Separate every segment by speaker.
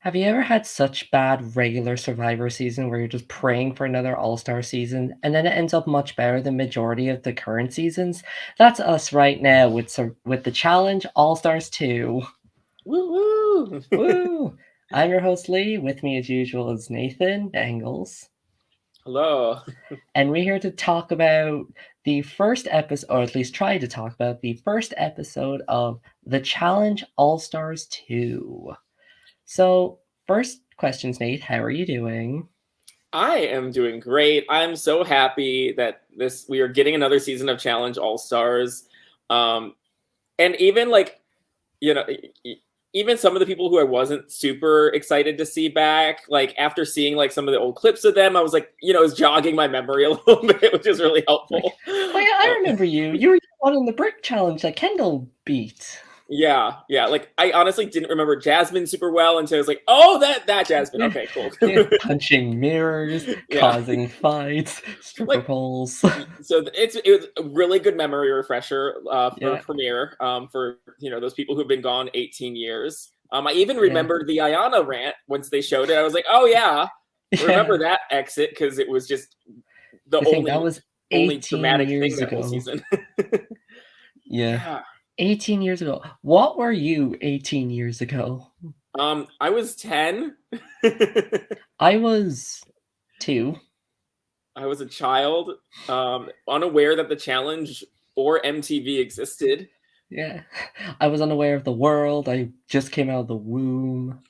Speaker 1: Have you ever had such bad regular Survivor season where you're just praying for another All-Star season, and then it ends up much better than majority of the current seasons? That's us right now with the challenge All-Stars 2.
Speaker 2: Woo woo!
Speaker 1: Woo! I'm your host Lee. With me as usual is Nathan Dangles.
Speaker 2: Hello.
Speaker 1: And we're here to talk about the first episode, or at least try to talk about the first episode of the Challenge All-Stars 2. So, first questions, Nate. How are you doing?
Speaker 2: I am doing great. I'm so happy that we are getting another season of Challenge All Stars. And even you know, even some of the people who I wasn't super excited to see back, like after seeing like some of the old clips of them, I was like, it was jogging my memory a little bit, which is really
Speaker 1: Like,
Speaker 2: helpful.
Speaker 1: oh yeah, I remember you. You were the one on the brick challenge that Kendall beat.
Speaker 2: Yeah. Like I honestly didn't remember Jasmine super well until I was like, oh, that Jasmine. Okay, cool.
Speaker 1: Yeah, punching mirrors,
Speaker 2: Yeah.
Speaker 1: causing fights, stripper
Speaker 2: Like
Speaker 1: poles.
Speaker 2: so it was a really good memory refresher for
Speaker 1: Yeah,
Speaker 2: premiere for those people who've been gone 18 years. I even
Speaker 1: yeah,
Speaker 2: remembered the Ayana rant once they showed it. I was like, oh yeah,
Speaker 1: yeah.
Speaker 2: remember that exit because it was just the
Speaker 1: To think that was
Speaker 2: only
Speaker 1: 18
Speaker 2: dramatic thing
Speaker 1: years
Speaker 2: that whole
Speaker 1: ago.
Speaker 2: season.
Speaker 1: Yeah,
Speaker 2: Yeah.
Speaker 1: 18 years ago. What were you 18 years ago?
Speaker 2: I was 10.
Speaker 1: I was 2.
Speaker 2: I was a child, unaware that the challenge or MTV existed.
Speaker 1: Yeah, I was unaware of the world. I just came out of the womb.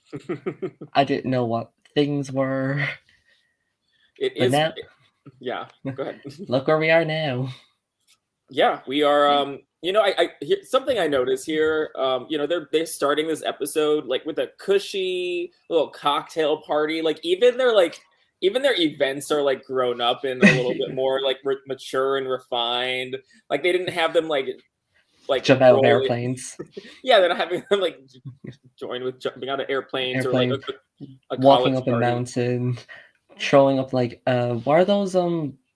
Speaker 1: I didn't know what things were.
Speaker 2: It
Speaker 1: But
Speaker 2: is,
Speaker 1: now,
Speaker 2: yeah. Go ahead.
Speaker 1: look where we are now.
Speaker 2: Yeah, we are. Something I notice here. They're starting this episode like with a cushy little cocktail party. Even their events are like grown up and a little bit more like mature and refined. Like they didn't have them like
Speaker 1: Jump out of
Speaker 2: roll it.
Speaker 1: airplanes.
Speaker 2: Yeah, they're not having them like join with jumping out of airplanes or like
Speaker 1: Airplane,
Speaker 2: a
Speaker 1: walking
Speaker 2: college
Speaker 1: up a
Speaker 2: party.
Speaker 1: mountain, showing up like what are those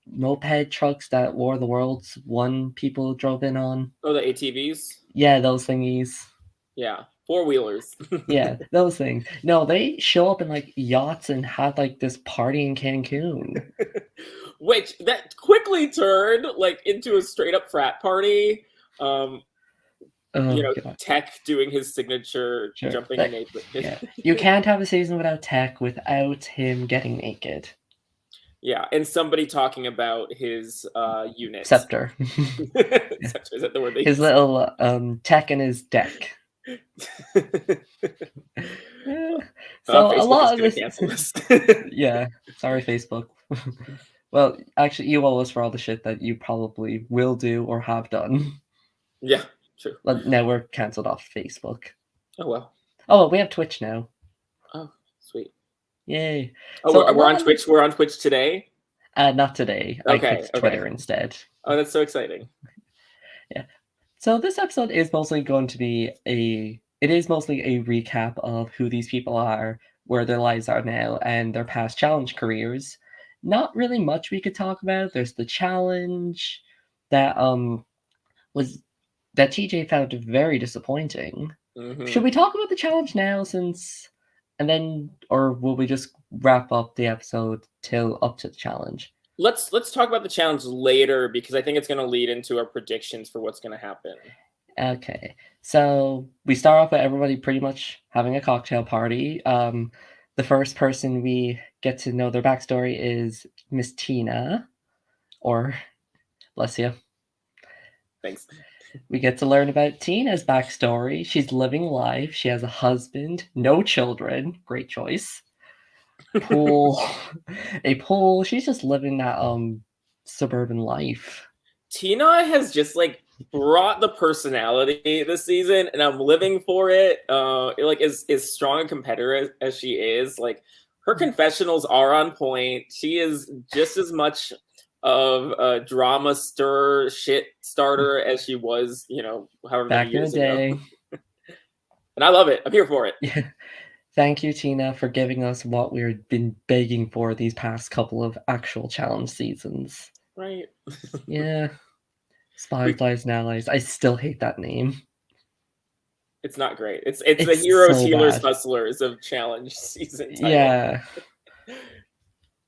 Speaker 1: moped trucks that War of the Worlds one people drove in on?
Speaker 2: Oh, the ATVs.
Speaker 1: Yeah, those thingies.
Speaker 2: Yeah, four wheelers.
Speaker 1: Yeah, those things. No, they show up in like yachts and had like this party in Cancun.
Speaker 2: Which that quickly turned like into a straight up frat party. Um,
Speaker 1: Oh god.
Speaker 2: Tech doing his signature
Speaker 1: Sure.
Speaker 2: jumping
Speaker 1: That,
Speaker 2: naked.
Speaker 1: yeah. You can't have a season without Tech without him getting naked.
Speaker 2: Yeah, and somebody talking about his unit.
Speaker 1: Scepter. Yeah.
Speaker 2: Is that the word they
Speaker 1: His
Speaker 2: use?
Speaker 1: little Tech in his deck. Yeah. So a
Speaker 2: Facebook is
Speaker 1: lot of
Speaker 2: gonna
Speaker 1: this
Speaker 2: cancel this.
Speaker 1: yeah, sorry Facebook. Well, actually you owe us for all the shit that you probably will do or have done.
Speaker 2: Yeah, true.
Speaker 1: But now we're cancelled off Facebook.
Speaker 2: Oh well.
Speaker 1: Oh, we have Twitch now.
Speaker 2: Oh, sweet.
Speaker 1: Yay.
Speaker 2: Oh,
Speaker 1: So a
Speaker 2: we're on
Speaker 1: lot of
Speaker 2: Twitch. We're on Twitch today.
Speaker 1: not today. I
Speaker 2: Okay,
Speaker 1: picked
Speaker 2: okay.
Speaker 1: Twitter instead.
Speaker 2: Oh, that's so exciting.
Speaker 1: Yeah. So this episode is mostly going to be it is mostly a recap of who these people are, where their lives are now, and their past challenge careers. Not really much we could talk about. There's the challenge that was that TJ found very disappointing. Should
Speaker 2: Hmm.
Speaker 1: we talk about the challenge now or will we just wrap up the episode till up to the challenge?
Speaker 2: Let's talk about the challenge later because I think it's going to lead into our predictions for what's going to happen.
Speaker 1: Okay, so we start off with everybody pretty much having a cocktail party. The first person we get to know their backstory is Miss Tina, or bless you.
Speaker 2: Thanks.
Speaker 1: We get to learn about Tina's backstory. She's living life. She has a husband, no children. Great choice. Pool, a pool. She's just living that suburban life.
Speaker 2: Tina has just like brought the personality this season, and I'm living for it. Like as strong a competitor as she is, like her confessionals are on point. She is just as much of a drama stir shit starter as she was, however many
Speaker 1: Back in the
Speaker 2: years ago.
Speaker 1: day.
Speaker 2: And I love it. I'm here for it.
Speaker 1: Yeah. Thank you, Tina, for giving us what we've been begging for these past couple of actual challenge seasons.
Speaker 2: Right.
Speaker 1: Yeah. Spies,
Speaker 2: We
Speaker 1: Lies, and Allies. I still hate that name.
Speaker 2: It's not great. It's the
Speaker 1: It's
Speaker 2: heroes,
Speaker 1: so
Speaker 2: healers,
Speaker 1: bad.
Speaker 2: hustlers of challenge season title.
Speaker 1: Yeah.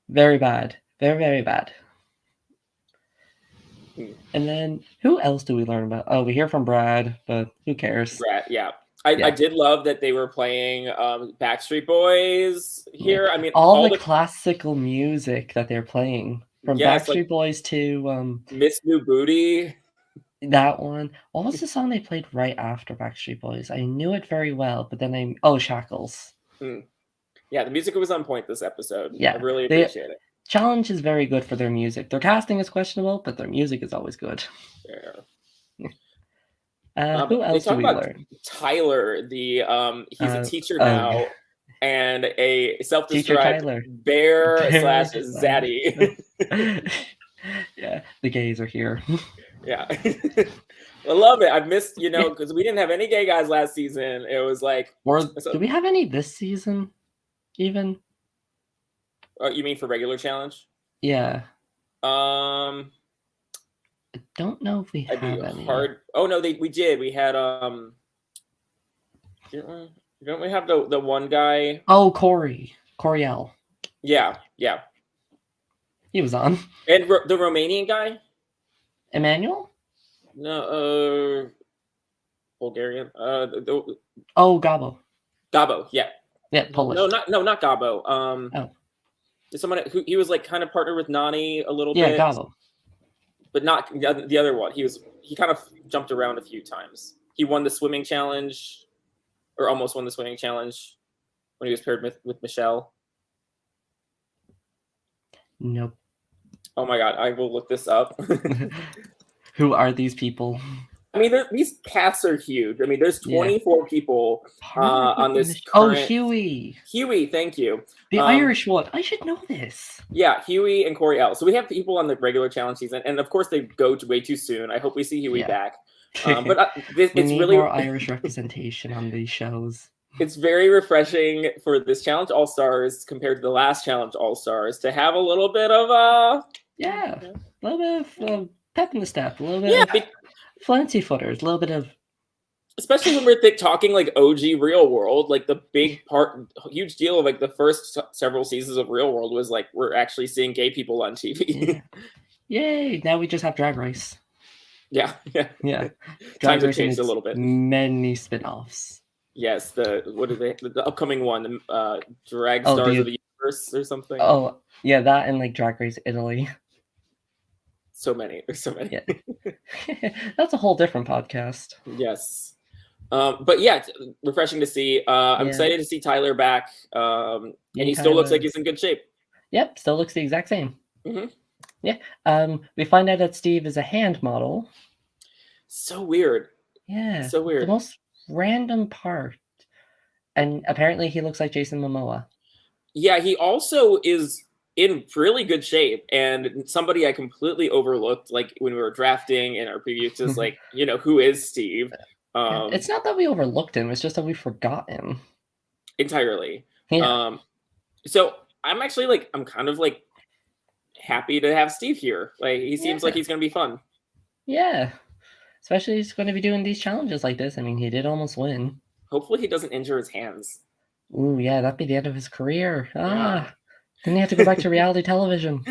Speaker 1: Very bad. Very, very bad. And then who else do we learn about? Oh, we hear from Brad, but who cares?
Speaker 2: Brad, yeah. I
Speaker 1: Yeah.
Speaker 2: did love that they were playing Backstreet Boys here. I mean,
Speaker 1: all the classical music that they're playing, from
Speaker 2: yes,
Speaker 1: Backstreet
Speaker 2: like
Speaker 1: Boys to
Speaker 2: Miss New Booty.
Speaker 1: that one. What was the song they played right after Backstreet Boys? I knew it very well, but then Shackles.
Speaker 2: Yeah, the music was on point this episode.
Speaker 1: Yeah,
Speaker 2: I really appreciate it.
Speaker 1: Challenge is very good for their music. Their casting is questionable, but their music is always good.
Speaker 2: Yeah.
Speaker 1: Who else do we learn?
Speaker 2: Tyler, he's a teacher now, and a self-described bear / zaddy.
Speaker 1: Yeah, the gays are here.
Speaker 2: Yeah. I love it. I've missed, because we didn't have any gay guys last season. It was like,
Speaker 1: do we have any this season? Even?
Speaker 2: Oh, you mean for regular challenge?
Speaker 1: Yeah.
Speaker 2: I
Speaker 1: don't know if we have any.
Speaker 2: Oh no, we did. We had don't we have the one guy?
Speaker 1: Oh, Coriel.
Speaker 2: Yeah.
Speaker 1: He was on.
Speaker 2: And the Romanian guy?
Speaker 1: Emmanuel?
Speaker 2: No, Bulgarian.
Speaker 1: Gabo.
Speaker 2: Gabo, yeah.
Speaker 1: Yeah, Polish.
Speaker 2: No, not Gabo. Someone who he was like kind of partnered with Nani a little bit.
Speaker 1: Yeah, Gabo.
Speaker 2: But not the other one. He kind of jumped around a few times. He won the swimming challenge, or almost won the swimming challenge when he was paired with Michelle.
Speaker 1: Nope.
Speaker 2: Oh my god, I will look this up.
Speaker 1: Who are these people?
Speaker 2: I mean, these casts are huge. I mean, there's 24 people on this.
Speaker 1: Huey.
Speaker 2: Huey, thank you.
Speaker 1: The Irish one. I should know this.
Speaker 2: Yeah, Huey and Coriel. So we have people on the regular challenge season, and of course they go way too soon. I hope we see Huey back. But it's really
Speaker 1: more Irish representation on these shows.
Speaker 2: It's very refreshing for this Challenge All Stars compared to the last Challenge All Stars to have a little bit of a
Speaker 1: little bit of pep in the step, a little bit of fancy footers, a little bit of,
Speaker 2: especially when we're talking like OG Real World, like the huge deal of like the first several seasons of Real World was like we're actually seeing gay people on TV.
Speaker 1: Yay! Now we just have Drag Race.
Speaker 2: Yeah.
Speaker 1: Drag
Speaker 2: Times have changed a little bit.
Speaker 1: Many spin-offs.
Speaker 2: Yes, the upcoming one, Drag Stars of the Universe or something.
Speaker 1: Oh yeah, that and like Drag Race Italy.
Speaker 2: So many. There's so many.
Speaker 1: Yeah. That's a whole different podcast.
Speaker 2: Yes. But yeah, it's refreshing to see. I'm excited to see Tyler back. And he still looks like he's in good shape.
Speaker 1: Yep, still looks the exact same.
Speaker 2: Mm-hmm.
Speaker 1: Yeah. We find out that Steve is a hand model.
Speaker 2: So weird.
Speaker 1: Yeah.
Speaker 2: So weird.
Speaker 1: The most random part. And apparently he looks like Jason Momoa.
Speaker 2: Yeah, he also is in really good shape, and somebody I completely overlooked, like when we were drafting in our preview, just like, who is Steve?
Speaker 1: It's not that we overlooked him, it's just that we forgot him.
Speaker 2: Entirely.
Speaker 1: Yeah.
Speaker 2: So I'm actually I'm kind of happy to have Steve here. Like he seems like he's gonna be fun.
Speaker 1: Yeah. Especially he's going to be doing these challenges like this. I mean, he did almost win.
Speaker 2: Hopefully he doesn't injure his hands.
Speaker 1: Ooh, yeah, that'd be the end of his career. Then he have to go back to reality television.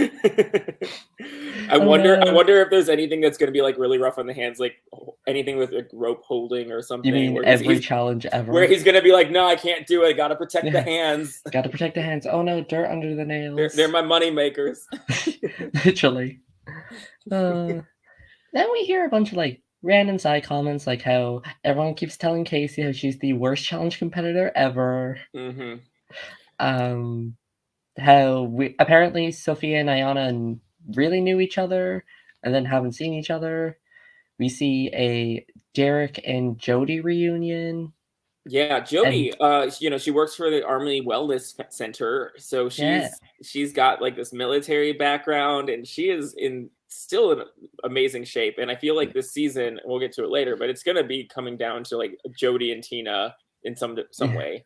Speaker 2: I wonder if there's anything that's going to be really rough on the hands, like anything with rope holding or something.
Speaker 1: You mean every challenge ever?
Speaker 2: Where he's going to be like, no, I can't do it. Got to protect the hands.
Speaker 1: Got to protect the hands. Oh no, dirt under the nails.
Speaker 2: They're my money makers.
Speaker 1: Literally. Then we hear a bunch of random side comments, like how everyone keeps telling Casey how she's the worst challenge competitor ever.
Speaker 2: Mm-hmm.
Speaker 1: How apparently Sophia and Ayana really knew each other and then haven't seen each other. We see a Derrick and Jody reunion.
Speaker 2: Yeah, Jody, she works for the Army Wellness Center, so she's got this military background, and she is still in amazing shape. And I feel like this season, we'll get to it later, but it's going to be coming down to Jody and Tina in some way.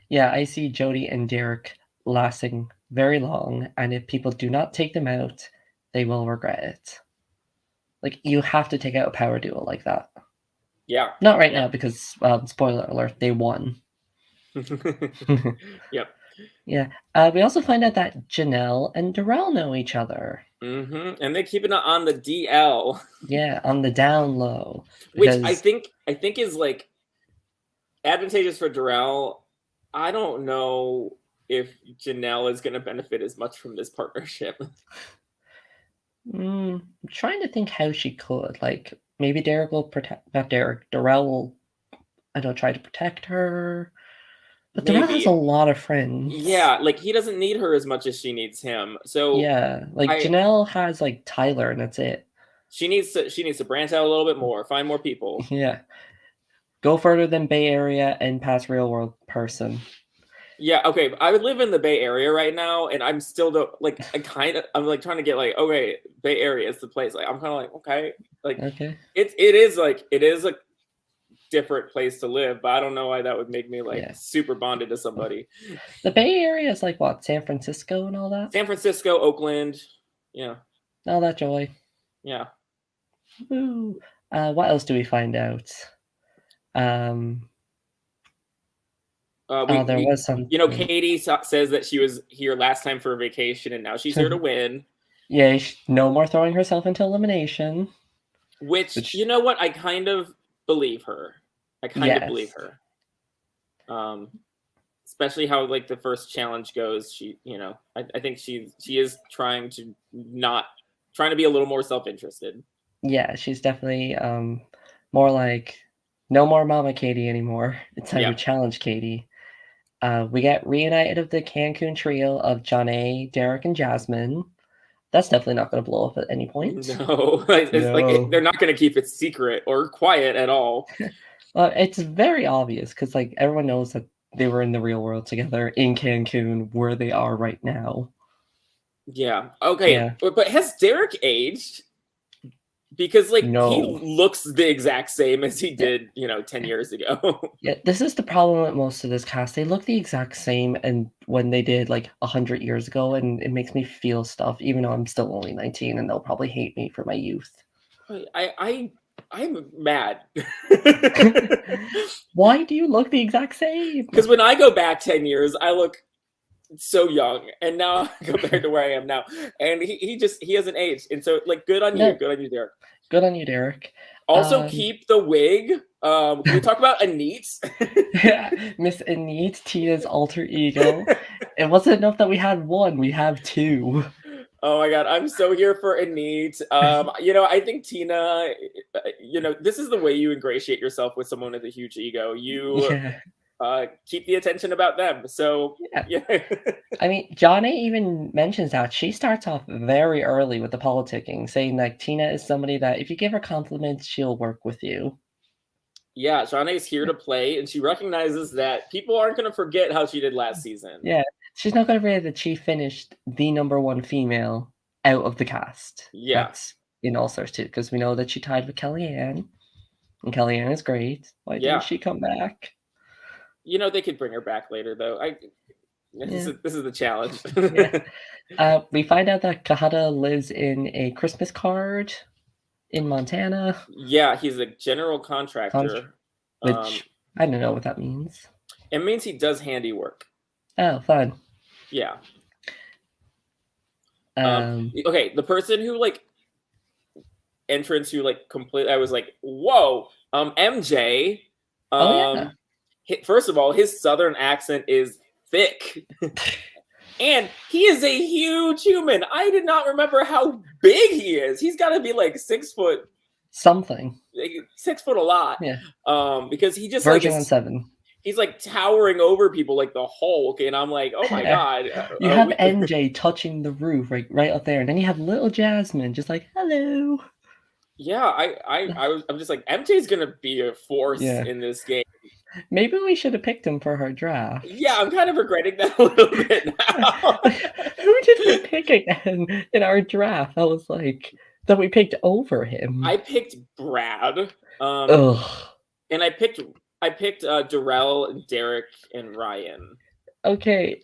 Speaker 1: Yeah, I see Jody and Derrick lasting very long, and if people do not take them out, they will regret it. You have to take out a power duo like that.
Speaker 2: Yeah.
Speaker 1: Not right
Speaker 2: Yeah.
Speaker 1: now because, spoiler alert, they won.
Speaker 2: Yep.
Speaker 1: Yeah. We also find out that Janelle and Darrell know each other.
Speaker 2: And they're keeping it on the DL.
Speaker 1: Yeah, on the down low.
Speaker 2: Which I
Speaker 1: Because
Speaker 2: think is like advantageous for Darrell. I don't know if Janelle is going to benefit as much from this partnership.
Speaker 1: I'm trying to think how she could. Like, maybe Derrick will protect, not Derrick, Darrell will, I don't try to protect her. But Darrell has
Speaker 2: Maybe.
Speaker 1: a lot of friends.
Speaker 2: Yeah, like he doesn't need her as much as she needs him. So
Speaker 1: Yeah, like
Speaker 2: I
Speaker 1: Janelle has like Tyler, and that's it.
Speaker 2: she needs to branch out a little bit more, find more people.
Speaker 1: Yeah, go further than Bay Area and past real world person.
Speaker 2: Yeah, okay. I would live in the Bay Area right now, and I'm still like I'm like trying to get like, okay, Bay Area is the place. Like I'm kind of like, okay, like
Speaker 1: Okay.
Speaker 2: it is a different place to live, but I don't know why that would make me like
Speaker 1: Yeah.
Speaker 2: super bonded to somebody.
Speaker 1: The Bay Area is like what, San Francisco and all that?
Speaker 2: San Francisco, Oakland, yeah,
Speaker 1: All that joy.
Speaker 2: yeah.
Speaker 1: Woo. What else do we find out? There
Speaker 2: We
Speaker 1: was something.
Speaker 2: Katie says that she was here last time for a vacation, and now she's here to win.
Speaker 1: Yeah, no more throwing herself into elimination.
Speaker 2: Which you know what? I kind of believe her. I kind of believe her. Especially how like the first challenge goes. She, I think she is trying to be a little more self-interested.
Speaker 1: Yeah, she's definitely more like no more Mama Katie anymore. It's time to challenge Katie. We get reunited of the Cancun trio of Jonna, Derrick, and Jasmine. That's definitely not going to blow up at any point.
Speaker 2: No, it's like they're not going to keep it secret or quiet at all.
Speaker 1: It's very obvious because like everyone knows that they were in the real world together in Cancun, where they are right now.
Speaker 2: Yeah. Okay. Yeah. But has Derrick aged? Because like he looks the exact same as he did, 10 years ago.
Speaker 1: Yeah, this is the problem with most of this cast. They look the exact same and when they did like 100 years ago, and it makes me feel stuff, even though I'm still only 19 and they'll probably hate me for my youth.
Speaker 2: I'm mad.
Speaker 1: Why do you look the exact same?
Speaker 2: Because when I go back 10 years, I look so young, and now compared to where I am now, and he hasn't aged, and so like good on you, Derrick.
Speaker 1: Good on you, Derrick.
Speaker 2: Also, keep the wig. Can we talk about Anit?
Speaker 1: Yeah, Miss Anit, Tina's alter ego. It wasn't enough that we had one; we have two.
Speaker 2: Oh my god, I'm so here for Anit. I think Tina. This is the way you ingratiate yourself with someone with a huge ego. You. Keep the attention about them. So yeah.
Speaker 1: I mean, Jonna even mentions that she starts off very early with the politicking, saying like Tina is somebody that if you give her compliments, she'll work with you.
Speaker 2: Yeah, Jonna is here to play, and she recognizes that people aren't going to forget how she did last season.
Speaker 1: Yeah, she's not going to forget that she finished the #1 female out of the cast.
Speaker 2: Yeah,
Speaker 1: that's in All Stars 2, because we know that she tied with Kellyanne, and Kellyanne is great. Why didn't she come back?
Speaker 2: They could bring her back later, though. This is the challenge.
Speaker 1: We find out that Kahada lives in a Christmas card in Montana.
Speaker 2: Yeah, he's a general contractor.
Speaker 1: Which, I don't know what that means.
Speaker 2: It means he does handiwork.
Speaker 1: Oh, fun.
Speaker 2: Yeah. Okay, the person who, entrance who, completely, I was like, whoa, MJ. First of all, his southern accent is thick. And he is a huge human. I did not remember how big he is. He's got to be 6 foot
Speaker 1: something.
Speaker 2: 6 foot a lot.
Speaker 1: Yeah.
Speaker 2: Because he just
Speaker 1: verging on 7.
Speaker 2: He's towering over people like the Hulk, and I'm like, oh my god.
Speaker 1: You have MJ touching the roof right up there, and then you have little Jasmine just like, hello.
Speaker 2: Yeah, I'm just like, MJ's gonna be a force in this game.
Speaker 1: Maybe we should have picked him for her draft.
Speaker 2: Yeah, I'm kind of regretting that a little bit now.
Speaker 1: Who did we pick again in our draft? I was like, that we picked over him.
Speaker 2: I picked Brad.
Speaker 1: Ugh.
Speaker 2: And I picked Darrell, Derrick, and Ryan.
Speaker 1: Okay,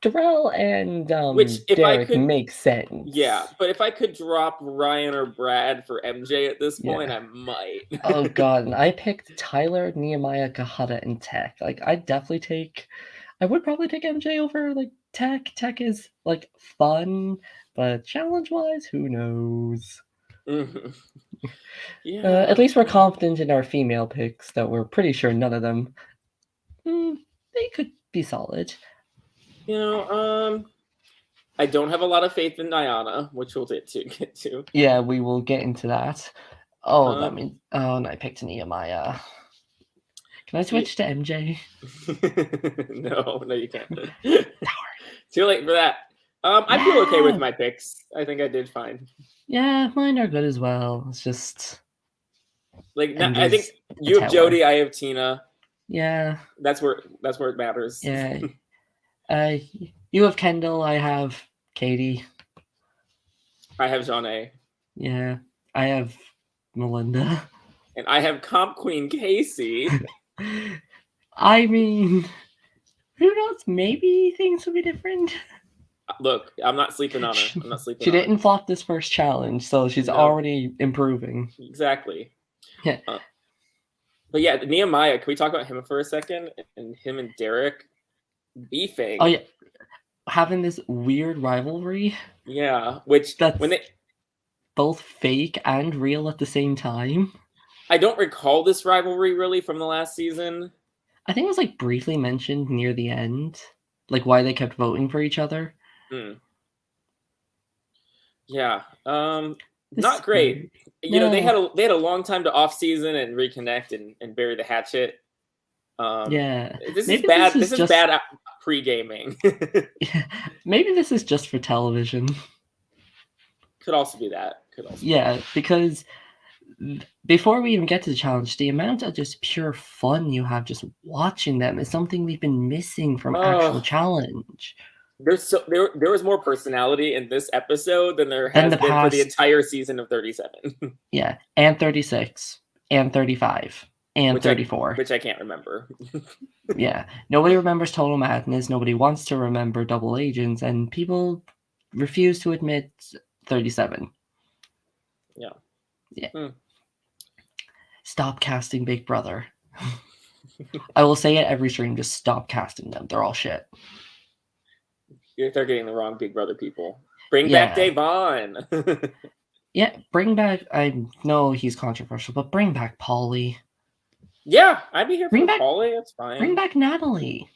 Speaker 1: Darrell and
Speaker 2: Which, if I
Speaker 1: Derrick
Speaker 2: could,
Speaker 1: make
Speaker 2: yeah,
Speaker 1: sense.
Speaker 2: but if I could drop Ryan or Brad for MJ at this point,
Speaker 1: Yeah.
Speaker 2: I might.
Speaker 1: Oh god, and I picked Tyler, Nehemiah, Kahada, and Tech. Like, I would probably take MJ over like Tech. Tech is like fun, but challenge-wise, who knows?
Speaker 2: Mhm.
Speaker 1: At
Speaker 2: Yeah.
Speaker 1: least we're confident in our female picks that we're pretty sure none of them. They could be solid.
Speaker 2: You know, I don't have a lot of faith in Niana, which we'll get to.
Speaker 1: Yeah, we will get into that. Oh,
Speaker 2: Uh,
Speaker 1: that means and I picked Nehemiah. Can I
Speaker 2: yeah.
Speaker 1: switch to MJ?
Speaker 2: No, you can't.
Speaker 1: Darn.
Speaker 2: Too late for that. I feel okay with
Speaker 1: Yeah,
Speaker 2: my picks. I think I did fine.
Speaker 1: yeah, mine are good as well. It's just
Speaker 2: Like, I think
Speaker 1: MJ's a
Speaker 2: you have
Speaker 1: tower.
Speaker 2: Jody, I have Tina.
Speaker 1: Yeah,
Speaker 2: That's where it matters.
Speaker 1: yeah. Uh, you have Kendall. I have Katie.
Speaker 2: I have Jeanne.
Speaker 1: Yeah, I have Melinda.
Speaker 2: And I have Comp Queen Casey.
Speaker 1: I mean, who knows? Maybe things will be different.
Speaker 2: Look, I'm not sleeping on her. I'm not sleeping
Speaker 1: She
Speaker 2: on her.
Speaker 1: didn't flop this first challenge, so she's
Speaker 2: No,
Speaker 1: already improving.
Speaker 2: exactly.
Speaker 1: Yeah.
Speaker 2: But yeah, Nehemiah, can we talk about him for a second? And him and Derrick beefing.
Speaker 1: Oh yeah, having this weird rivalry
Speaker 2: Yeah, which
Speaker 1: that's
Speaker 2: when they,
Speaker 1: both fake and real at the same time.
Speaker 2: I don't recall this rivalry really from the last season.
Speaker 1: I think it was like briefly mentioned near the end, like why they kept voting for each other.
Speaker 2: Yeah,
Speaker 1: This
Speaker 2: not
Speaker 1: is
Speaker 2: great.
Speaker 1: weird.
Speaker 2: You know, they
Speaker 1: No.
Speaker 2: had a long time to off season and reconnect and bury the hatchet.
Speaker 1: Yeah.
Speaker 2: This is
Speaker 1: Maybe
Speaker 2: bad.
Speaker 1: this
Speaker 2: This
Speaker 1: is
Speaker 2: is
Speaker 1: just
Speaker 2: bad pre gaming.
Speaker 1: maybe this is just for television.
Speaker 2: Could also be that. Could also.
Speaker 1: Yeah, because before we even get to the challenge, the amount of just pure fun you have just watching them is something we've been missing from actual challenge.
Speaker 2: There was more personality in this episode than there
Speaker 1: Than
Speaker 2: has
Speaker 1: the
Speaker 2: been for the
Speaker 1: past,
Speaker 2: entire season of 37.
Speaker 1: yeah, and 36, and 35, and 34.
Speaker 2: Which I can't remember.
Speaker 1: Yeah, nobody remembers Total Madness, nobody wants to remember Double Agents, and people refuse to admit 37.
Speaker 2: Yeah.
Speaker 1: Yeah. Stop casting Big Brother. I will say it every stream, just stop casting them. They're all shit.
Speaker 2: They're getting the wrong Big Brother people. Bring back Davon.
Speaker 1: Yeah, bring back, I know he's controversial, but bring back Polly.
Speaker 2: Yeah, I'd be here for Polly. That's fine.
Speaker 1: Bring back Natalie.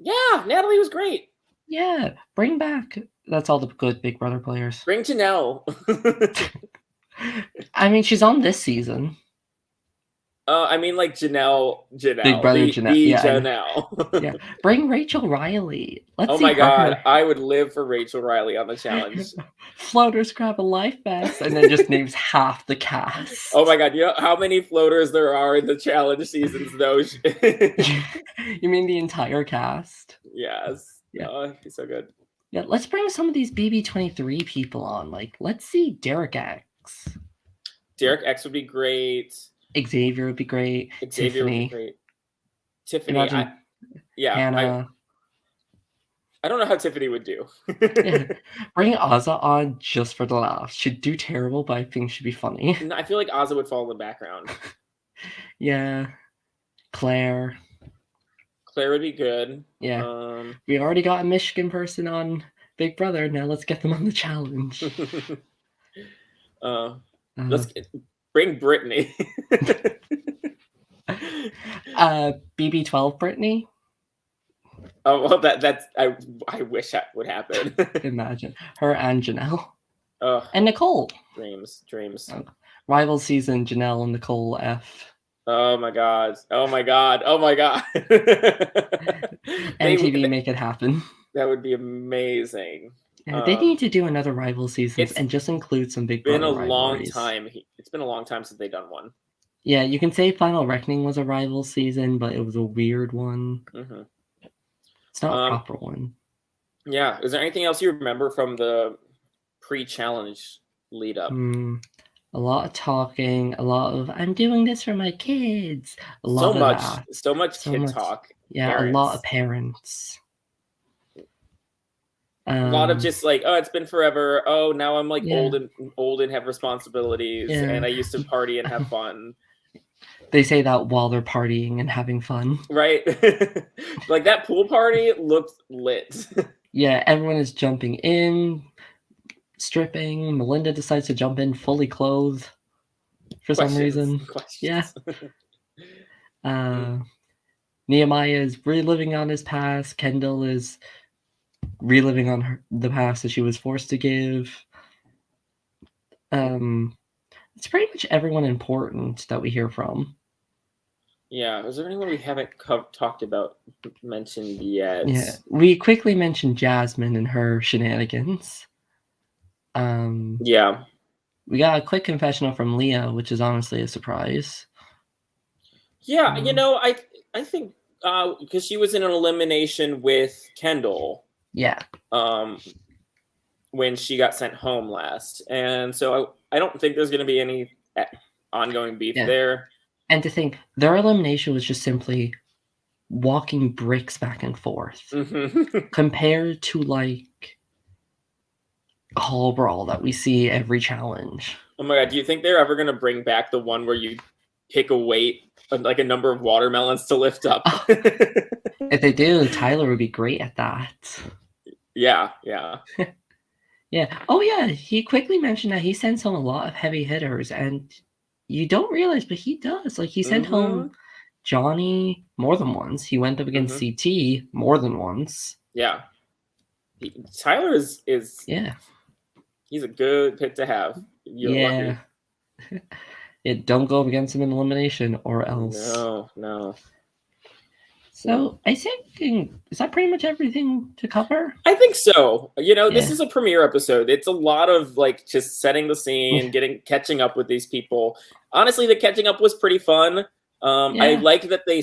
Speaker 2: Yeah, Natalie was great.
Speaker 1: Yeah, bring back, that's all the good Big Brother players.
Speaker 2: Bring Janelle.
Speaker 1: I mean, she's on this season.
Speaker 2: I mean, like Janelle.
Speaker 1: Big Brother Janelle.
Speaker 2: The
Speaker 1: Yeah,
Speaker 2: Janelle.
Speaker 1: Yeah, bring Rachel Riley.
Speaker 2: Oh my god, I would live for Rachel Riley on the challenge.
Speaker 1: Floaters grab a life vest and then just names half the cast.
Speaker 2: Oh my god, you know how many floaters there are in the challenge seasons, though?
Speaker 1: You mean the entire cast?
Speaker 2: Yes. Yeah. Oh, he's so good.
Speaker 1: Yeah, let's bring some of these BB23 people on. Like, let's see Derrick X.
Speaker 2: Derrick X would be great.
Speaker 1: Xavier would be great.
Speaker 2: Xavier
Speaker 1: Tiffany.
Speaker 2: would be great. Tiffany, Hannah. I don't know how Tiffany would do.
Speaker 1: Yeah. Bring Azza on just for the laughs. She'd do terrible, but I think she'd be funny.
Speaker 2: No, I feel like Azza would fall in the background.
Speaker 1: Yeah. Claire
Speaker 2: would be good.
Speaker 1: Yeah. We already got a Michigan person on Big Brother. Now let's get them on the challenge.
Speaker 2: Let's bring Brittany.
Speaker 1: BB12 Brittany.
Speaker 2: Oh well, that's I wish that would happen.
Speaker 1: Imagine her and Janelle.
Speaker 2: Oh,
Speaker 1: and Nicole.
Speaker 2: Dreams.
Speaker 1: Rival season, Janelle and Nicole F.
Speaker 2: Oh my god.
Speaker 1: MTV make it happen.
Speaker 2: That would be amazing.
Speaker 1: Yeah, they need to do another rival seasons and just include some Big Brother rivalries.
Speaker 2: It's been a long time since they've done one.
Speaker 1: Yeah, you can say Final Reckoning was a rival season, but it was a weird one.
Speaker 2: Mm-hmm.
Speaker 1: It's not a proper one.
Speaker 2: Yeah. Is there anything else you remember from the pre-challenge lead up?
Speaker 1: A lot of talking, a lot of I'm doing this for my kids.
Speaker 2: So much kid talk.
Speaker 1: Yeah, parents. A lot of parents.
Speaker 2: A lot of
Speaker 1: Um,
Speaker 2: just like, oh, it's been forever. Oh, now I'm like
Speaker 1: yeah,
Speaker 2: old and have responsibilities,
Speaker 1: yeah.
Speaker 2: and I used to party and have fun.
Speaker 1: They say that while they're partying and having fun.
Speaker 2: Right? Like that pool party looked lit.
Speaker 1: Yeah, everyone is jumping in, stripping. Melinda decides to jump in fully clothed for some
Speaker 2: Questions.
Speaker 1: reason. Yeah.
Speaker 2: Questions.
Speaker 1: Uh, Nehemiah is reliving on his past. Kendall is reliving on the past that she was forced to give. It's pretty much everyone important that we hear from.
Speaker 2: Yeah. Is there anyone we haven't talked about, mentioned yet?
Speaker 1: Yeah, we quickly mentioned Jasmine and her shenanigans.
Speaker 2: Yeah.
Speaker 1: We got a quick confessional from Leah, which is honestly a surprise.
Speaker 2: Yeah. I think because she was in an elimination with Kendall.
Speaker 1: Yeah.
Speaker 2: When she got sent home last, and so I don't think there's going to be any ongoing beef there.
Speaker 1: And to think their elimination was just simply walking bricks back and forth, compared to like Hall Brawl that we see every challenge.
Speaker 2: Oh my god, do you think they're ever going to bring back the one where you pick a weight, like a number of watermelons to lift up?
Speaker 1: If they do, Tyler would be great at that.
Speaker 2: Yeah.
Speaker 1: Yeah. Oh yeah, he quickly mentioned that he sends home a lot of heavy hitters, and you don't realize, but he does. Like he sent home Johnny more than once. He went up against CT more than once.
Speaker 2: Yeah. Tyler is
Speaker 1: yeah.
Speaker 2: He's a good pit to have. You're lucky.
Speaker 1: Don't go up against him in elimination or else.
Speaker 2: No.
Speaker 1: So I think, is that pretty much everything to cover?
Speaker 2: I think so. This is a premiere episode. It's a lot of like just setting the scene, catching up with these people. Honestly, the catching up was pretty fun. I like that they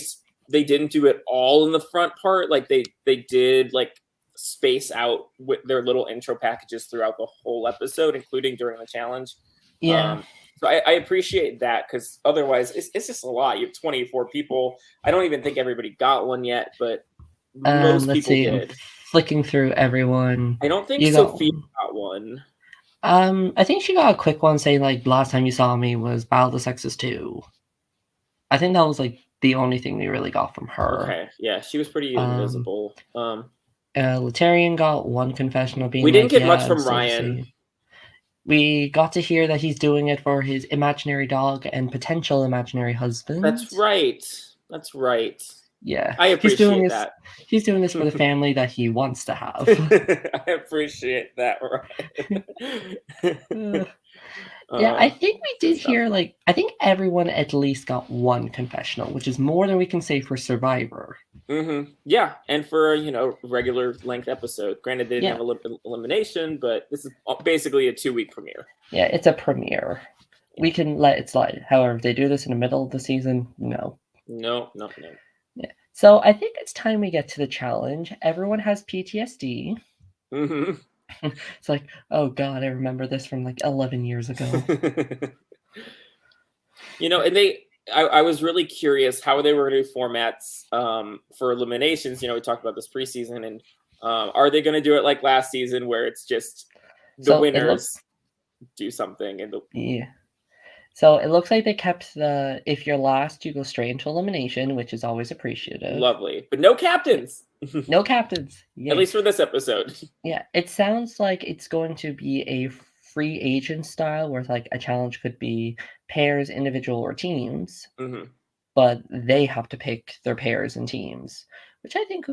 Speaker 2: didn't do it all in the front part. Like they did like space out with their little intro packages throughout the whole episode, including during the challenge.
Speaker 1: Yeah.
Speaker 2: So I appreciate that, because otherwise it's just a lot. You have 24 people. I don't even think everybody got one yet, but most people did.
Speaker 1: Flicking through everyone.
Speaker 2: I don't think Sophia got one.
Speaker 1: I think she got a quick one saying like, last time you saw me was Battle of the Sexes 2. I think that was like the only thing we really got from her.
Speaker 2: Okay, yeah, she was pretty invisible.
Speaker 1: Latarian got one confessional being
Speaker 2: we didn't get much from Ryan.
Speaker 1: We got to hear that he's doing it for his imaginary dog and potential imaginary husband.
Speaker 2: That's right.
Speaker 1: Yeah.
Speaker 2: I appreciate that.
Speaker 1: He's doing this for the family that he wants to have.
Speaker 2: I appreciate that, right?
Speaker 1: Yeah, I think we did hear, like, I think everyone at least got one confessional, which is more than we can say for Survivor.
Speaker 2: Yeah, and for a regular length episode. Granted, they didn't have elimination, but this is basically a 2-week premiere.
Speaker 1: Yeah, it's a premiere. We can let it slide. However, if they do this in the middle of the season, no.
Speaker 2: No.
Speaker 1: Yeah. So I think it's time we get to the challenge. Everyone has PTSD. It's like, oh god, I remember this from like 11 years ago.
Speaker 2: And I was really curious how they were going to do formats for eliminations. We talked about this preseason, and are they going to do it like last season where it's just the winners do something?
Speaker 1: Yeah. So it looks like they kept the, if you're last, you go straight into elimination, which is always appreciative.
Speaker 2: Lovely. But no captains.
Speaker 1: No captains.
Speaker 2: At least for this episode.
Speaker 1: Yeah. It sounds like it's going to be a free agent style where like a challenge could be pairs, individual, or teams. But they have to pick their pairs and teams,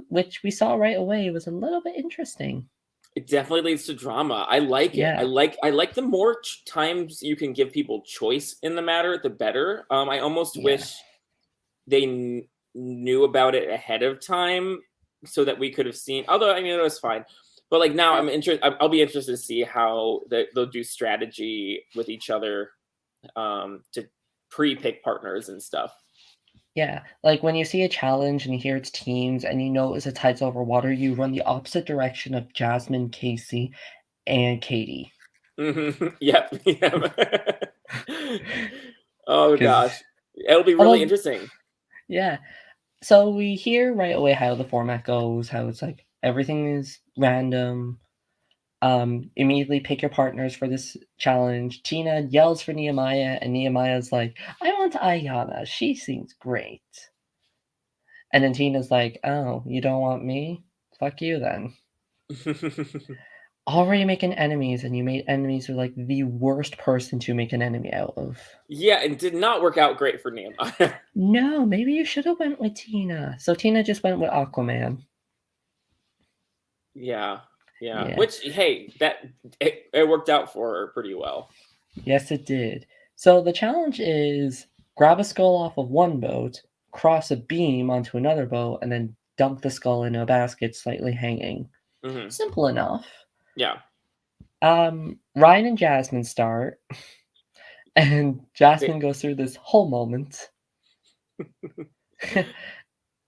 Speaker 1: which we saw right away was a little bit interesting.
Speaker 2: It definitely leads to drama. I like it. I like the more times you can give people choice in the matter, the better. I almost wish they knew about it ahead of time so that we could have seen. Although it was fine, but like now I'll be interested to see how they'll do strategy with each other to pre-pick partners and stuff.
Speaker 1: Yeah, like when you see a challenge and you hear it's teams and you know it's a tides over water, you run the opposite direction of Jasmine, Casey, and Katie.
Speaker 2: Yep. Oh gosh, it'll be really interesting.
Speaker 1: Yeah, so we hear right away how the format goes, how it's like everything is random. Immediately pick your partners for this challenge. Tina yells for Nehemiah, and Nehemiah's like, I want Ayana. She seems great. And then Tina's like, oh, you don't want me? Fuck you then. Already making enemies, and you made enemies with like the worst person to make an enemy out of.
Speaker 2: Yeah, it did not work out great for Nehemiah.
Speaker 1: No, maybe you should have went with Tina. So Tina just went with Aquaman.
Speaker 2: Yeah.
Speaker 1: Yeah.
Speaker 2: Which, hey, it worked out for her pretty well.
Speaker 1: Yes, it did. So the challenge is grab a skull off of one boat, cross a beam onto another boat, and then dunk the skull into a basket slightly hanging.
Speaker 2: Mm-hmm.
Speaker 1: Simple enough.
Speaker 2: Yeah.
Speaker 1: Ryan and Jasmine start, and Jasmine goes through this whole moment.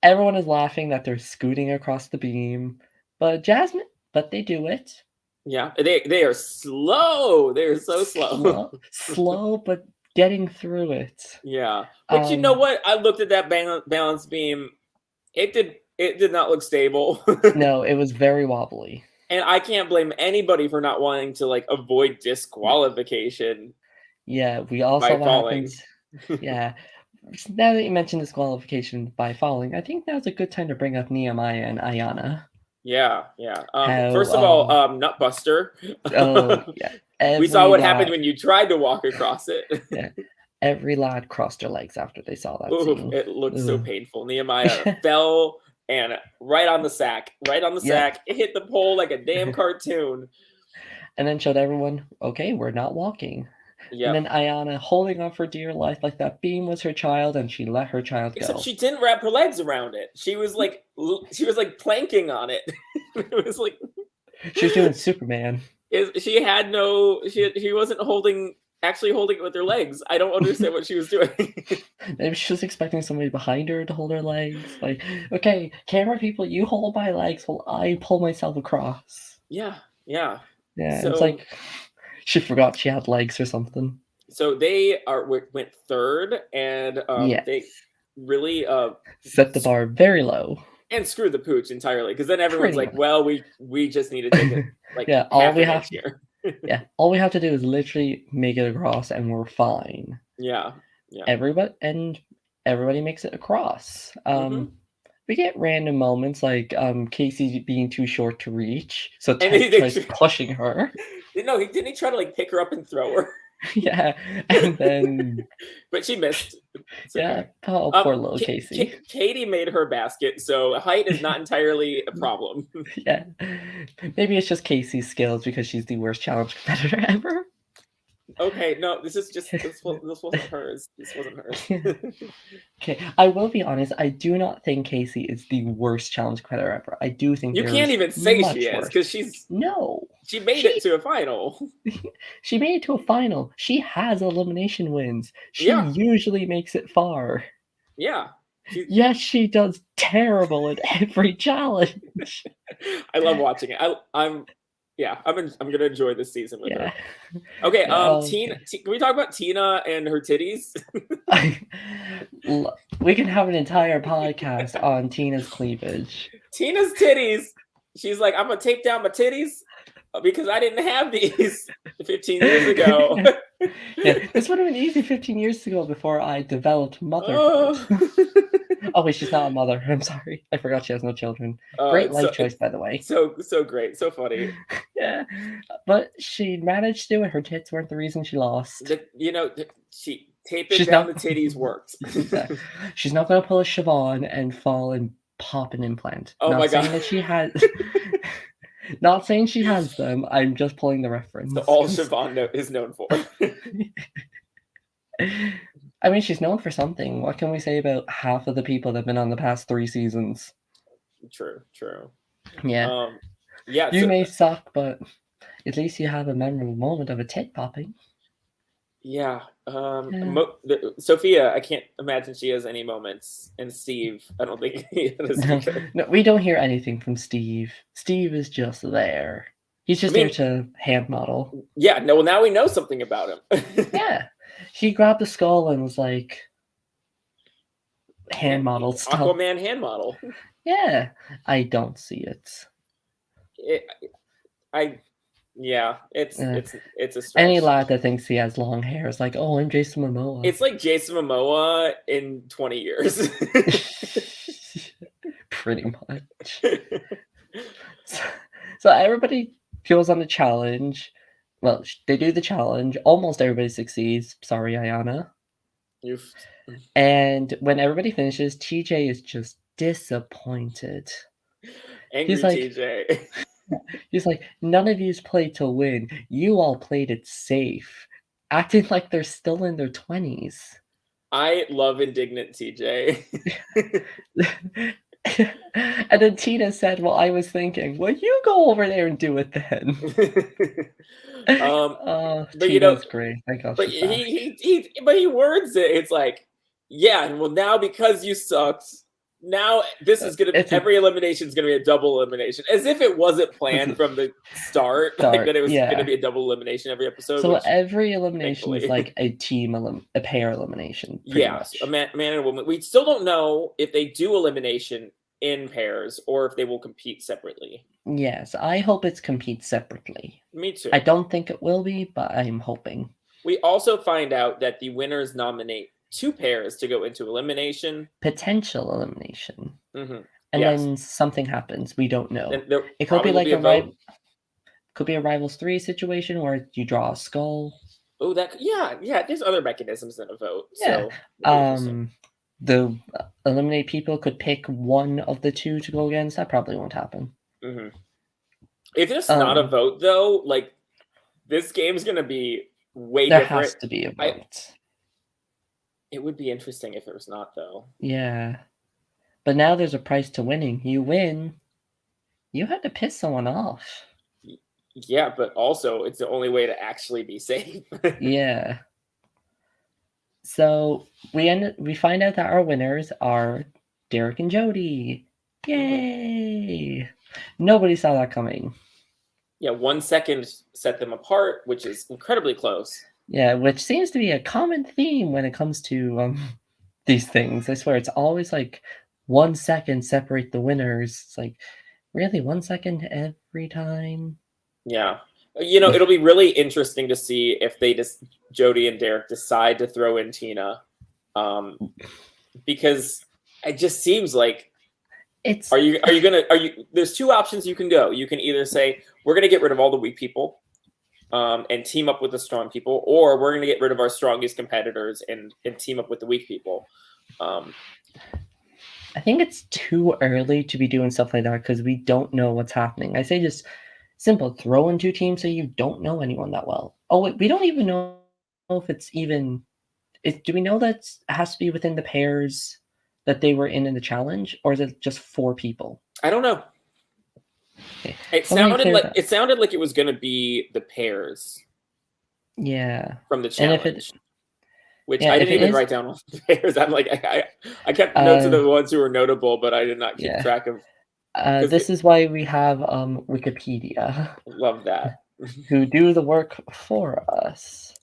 Speaker 1: Everyone is laughing that they're scooting across the beam, but they do it.
Speaker 2: Yeah, they are slow. They are so slow.
Speaker 1: Slow, but getting through it.
Speaker 2: Yeah, but you know what? I looked at that balance beam. It did not look stable.
Speaker 1: No, it was very wobbly.
Speaker 2: And I can't blame anybody for not wanting to like avoid disqualification.
Speaker 1: Yeah, we all
Speaker 2: by
Speaker 1: saw what
Speaker 2: falling.
Speaker 1: happens. Yeah. Now that you mentioned disqualification by falling, I think now's a good time to bring up Nehemiah and Ayana.
Speaker 2: Yeah.
Speaker 1: How,
Speaker 2: First of all, Nutbuster.
Speaker 1: Oh, yeah.
Speaker 2: We saw what happened when you tried to walk across it.
Speaker 1: Yeah. Every lad crossed their legs after they saw that scene.
Speaker 2: It looked so painful. Nehemiah fell and right on the sack. It hit the pole like a damn cartoon.
Speaker 1: And then showed everyone, okay, we're not walking. Yep. And then Ayana holding on for dear life like that beam was her child, and she let her child go.
Speaker 2: Except she didn't wrap her legs around it. She was like planking on it. It was like
Speaker 1: she was doing Superman.
Speaker 2: She had no. She wasn't actually holding it with her legs. I don't understand what she was doing.
Speaker 1: Maybe she was expecting somebody behind her to hold her legs. Like, okay, camera people, you hold my legs while I pull myself across.
Speaker 2: Yeah.
Speaker 1: So, it's like she forgot she had legs or something.
Speaker 2: So they went third, and they really
Speaker 1: set the bar very low
Speaker 2: and screwed the pooch entirely. Because then everyone's like, "Well, we just need to take it like
Speaker 1: all we have here." All we have to do is literally make it across, and we're fine.
Speaker 2: Yeah.
Speaker 1: Everybody makes it across. We get random moments like Casey being too short to reach, so Ted tries pushing her.
Speaker 2: No, didn't he try to like pick her up and throw her?
Speaker 1: Yeah, and then
Speaker 2: but she missed.
Speaker 1: Poor little Casey.
Speaker 2: Katie made her basket, so height is not entirely a problem.
Speaker 1: Yeah, maybe it's just Casey's skills because she's the worst challenge competitor ever.
Speaker 2: Okay, no, this wasn't hers. This wasn't hers.
Speaker 1: Okay, I will be honest. I do not think Casey is the worst challenge competitor ever. I do think
Speaker 2: you can't even say she is because she made it to a final.
Speaker 1: She made it to a final. She has elimination wins. She usually makes it far.
Speaker 2: Yeah.
Speaker 1: Yes, she does terrible at every challenge.
Speaker 2: I love watching it. I'm gonna enjoy this season with her. Okay, Tina. Can we talk about Tina and her titties?
Speaker 1: We can have an entire podcast on Tina's cleavage.
Speaker 2: Tina's titties. She's like, I'm gonna tape down my titties because I didn't have these 15 years ago.
Speaker 1: This would have been easy 15 years ago before I developed motherhood. Oh wait, she's not a mother. I'm sorry. I forgot she has no children. Great life choice, by the way.
Speaker 2: So great. So funny.
Speaker 1: Yeah. But she managed to do it. Her tits weren't the reason she lost.
Speaker 2: She taping down the titties worked.
Speaker 1: She's not going to pull a Siobhan and fall and pop an implant.
Speaker 2: Oh my God.
Speaker 1: That she has... Not saying she has them. I'm just pulling the reference.
Speaker 2: So all Siobhan is known for.
Speaker 1: I mean, she's known for something. What can we say about half of the people that have been on the past 3 seasons?
Speaker 2: True.
Speaker 1: Yeah. You may suck, but at least you have a memorable moment of a tit popping.
Speaker 2: Yeah. Sophia, I can't imagine she has any moments. And Steve, I don't think he has either.
Speaker 1: No, we don't hear anything from Steve. Steve is just there. He's just there to hand model.
Speaker 2: Yeah, no, well, now we know something about him.
Speaker 1: Yeah. He grabbed the skull and was like, hand model stuff.
Speaker 2: Aquaman hand model.
Speaker 1: Yeah. I don't see it.
Speaker 2: Yeah,
Speaker 1: Uh,
Speaker 2: it's a
Speaker 1: any
Speaker 2: stretch.
Speaker 1: lad that thinks he has long hair is like, oh, I'm Jason Momoa.
Speaker 2: It's like Jason Momoa in 20 years.
Speaker 1: Pretty much. So, so everybody goes on the challenge. Well, they do the challenge. Almost everybody succeeds. Sorry, Ayana.
Speaker 2: You've
Speaker 1: And when everybody finishes, TJ is just disappointed. He's
Speaker 2: angry
Speaker 1: like,
Speaker 2: TJ.
Speaker 1: none of yous played to win. You all played it safe, acting like they're still in their 20s.
Speaker 2: I love indignant TJ.
Speaker 1: And then Tina said, well, I was thinking, well, you go over there and do it then. Oh,
Speaker 2: But
Speaker 1: Tina's great. Thank God
Speaker 2: but
Speaker 1: she's back.
Speaker 2: he words it. It's like, yeah, well now because you sucked, now this is gonna
Speaker 1: It's a
Speaker 2: every elimination is gonna be a double elimination, as if it wasn't planned from the start, like
Speaker 1: start.
Speaker 2: that it was gonna
Speaker 1: Yeah.
Speaker 2: be a double elimination every episode.
Speaker 1: So
Speaker 2: Which
Speaker 1: every elimination is
Speaker 2: thankfully,
Speaker 1: like a pair elimination, pretty
Speaker 2: yes, a
Speaker 1: much.
Speaker 2: man and a woman. We still don't know if they do elimination in pairs or if they will compete separately.
Speaker 1: Yes, I hope it's compete separately.
Speaker 2: Me too.
Speaker 1: I don't think it will be, but I'm hoping.
Speaker 2: We also find out that the winners nominate 2 pairs to go into elimination.
Speaker 1: Potential elimination.
Speaker 2: Mm-hmm.
Speaker 1: And
Speaker 2: Yes.
Speaker 1: then something happens. We don't know.
Speaker 2: Then there
Speaker 1: It could
Speaker 2: probably
Speaker 1: be
Speaker 2: will
Speaker 1: like
Speaker 2: be a vote.
Speaker 1: could be a Rivals 3 situation where you draw a skull.
Speaker 2: Oh, yeah. There's other mechanisms than a vote,
Speaker 1: Yeah.
Speaker 2: so it'll be interesting.
Speaker 1: The eliminate people could pick one of the two to go against. That probably won't happen.
Speaker 2: Mm-hmm. If it's not a vote, though, like this game's gonna be way
Speaker 1: there
Speaker 2: different.
Speaker 1: has to be a vote.
Speaker 2: It would be interesting if it was not, though.
Speaker 1: Yeah, but now there's a price to winning. You win, you had to piss someone off.
Speaker 2: Yeah, but also it's the only way to actually be safe.
Speaker 1: Yeah. So we find out that our winners are Derrick and Jody. Yay! Nobody saw that coming.
Speaker 2: Yeah, 1 second set them apart, which is incredibly close.
Speaker 1: Yeah, which seems to be a common theme when it comes to these things. I swear, it's always like 1 second separate the winners. It's like, really, 1 second every time?
Speaker 2: Yeah. It'll be really interesting to see if Jody and Derrick decide to throw in Tina. Because it just seems like
Speaker 1: It's
Speaker 2: there's 2 options you can go. You can either say, we're gonna get rid of all the weak people, and team up with the strong people, or we're gonna get rid of our strongest competitors and team up with the weak people.
Speaker 1: I think it's too early to be doing stuff like that because we don't know what's happening. I say just simple, throw in 2 teams so you don't know anyone that well. Oh, wait, we don't even know if it's even. Do we know that it has to be within the pairs that they were in the challenge, or is it just 4 people?
Speaker 2: I don't know.
Speaker 1: Okay.
Speaker 2: It sounded like it was going to be the pairs.
Speaker 1: Yeah.
Speaker 2: From the challenge. Which I didn't even write down all the pairs. I'm like, I kept notes of the ones who were notable, but I did not keep track of.
Speaker 1: This is why we have Wikipedia.
Speaker 2: Love that.
Speaker 1: Who do the work for us.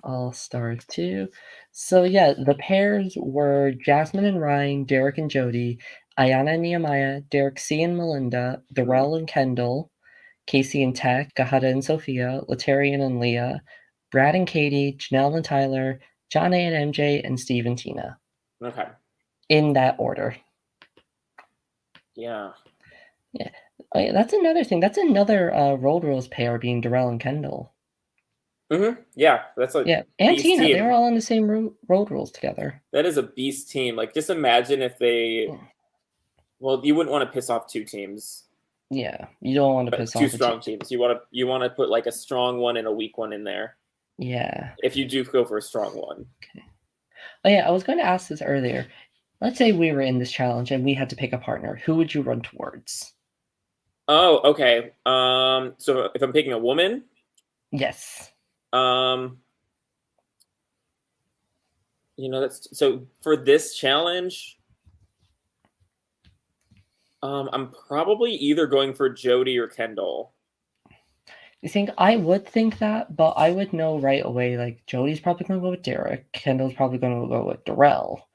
Speaker 1: All stars too. So yeah, the pairs were Jasmine and Ryan, Derrick and Jody, Ayana and Nehemiah, Derrick C and Melinda, Darrell and Kendall, Casey and Tech, Gahada and Sophia, Latarian and Leah, Brad and Katie, Janelle and Tyler, John A and MJ, and Steve and Tina.
Speaker 2: Okay.
Speaker 1: In that order.
Speaker 2: Yeah.
Speaker 1: Yeah. Oh, yeah, that's another thing. That's another Road Rules pair being Darrell and Kendall.
Speaker 2: Mm-hmm. Yeah, that's like
Speaker 1: and Tina. Team. They were all in the same Road Rules together.
Speaker 2: That is a beast team. Like, just imagine if they. Well, you wouldn't want to piss off 2 teams.
Speaker 1: Yeah, you don't want to piss off
Speaker 2: 2 strong teams. You want to put like a strong one and a weak one in there.
Speaker 1: Yeah.
Speaker 2: If you do go for a strong one.
Speaker 1: Okay. Oh yeah, I was going to ask this earlier. Let's say we were in this challenge and we had to pick a partner. Who would you run towards?
Speaker 2: Oh, okay. So if I'm picking a woman.
Speaker 1: Yes.
Speaker 2: That's so for this challenge. I'm probably either going for Jody or Kendall.
Speaker 1: You think I would think that, but I would know right away. Like Jody's probably going to go with Derrick. Kendall's probably going to go with Darrell.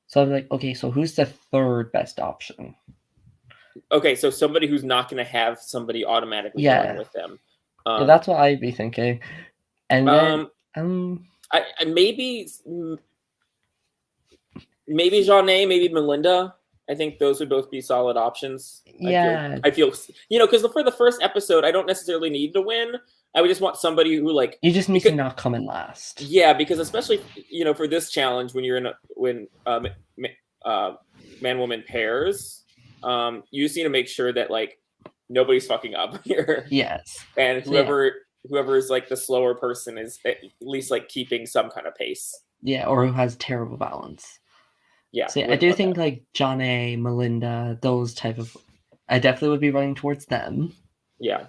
Speaker 1: So I'm like, okay, so who's the third best option?
Speaker 2: Okay, so somebody who's not going to have somebody automatically going
Speaker 1: Yeah.
Speaker 2: with them.
Speaker 1: Yeah, that's what I'd be thinking. And then,
Speaker 2: maybe Jeanne, maybe Melinda. I think those would both be solid options.
Speaker 1: yeah,
Speaker 2: I feel, because for the first episode, I don't necessarily need to win. I would just want somebody who like
Speaker 1: you just need
Speaker 2: because,
Speaker 1: to not come in last.
Speaker 2: yeah, because especially for this challenge when you're in man woman pairs, you just need to make sure that like nobody's fucking up here.
Speaker 1: Yes.
Speaker 2: And
Speaker 1: So, yeah.
Speaker 2: whoever is like the slower person is at least like keeping some kind of pace.
Speaker 1: Yeah, or who has terrible balance.
Speaker 2: Yeah.
Speaker 1: So I do think like Johnny, Melinda, those type of, I definitely would be running towards them.
Speaker 2: Yeah.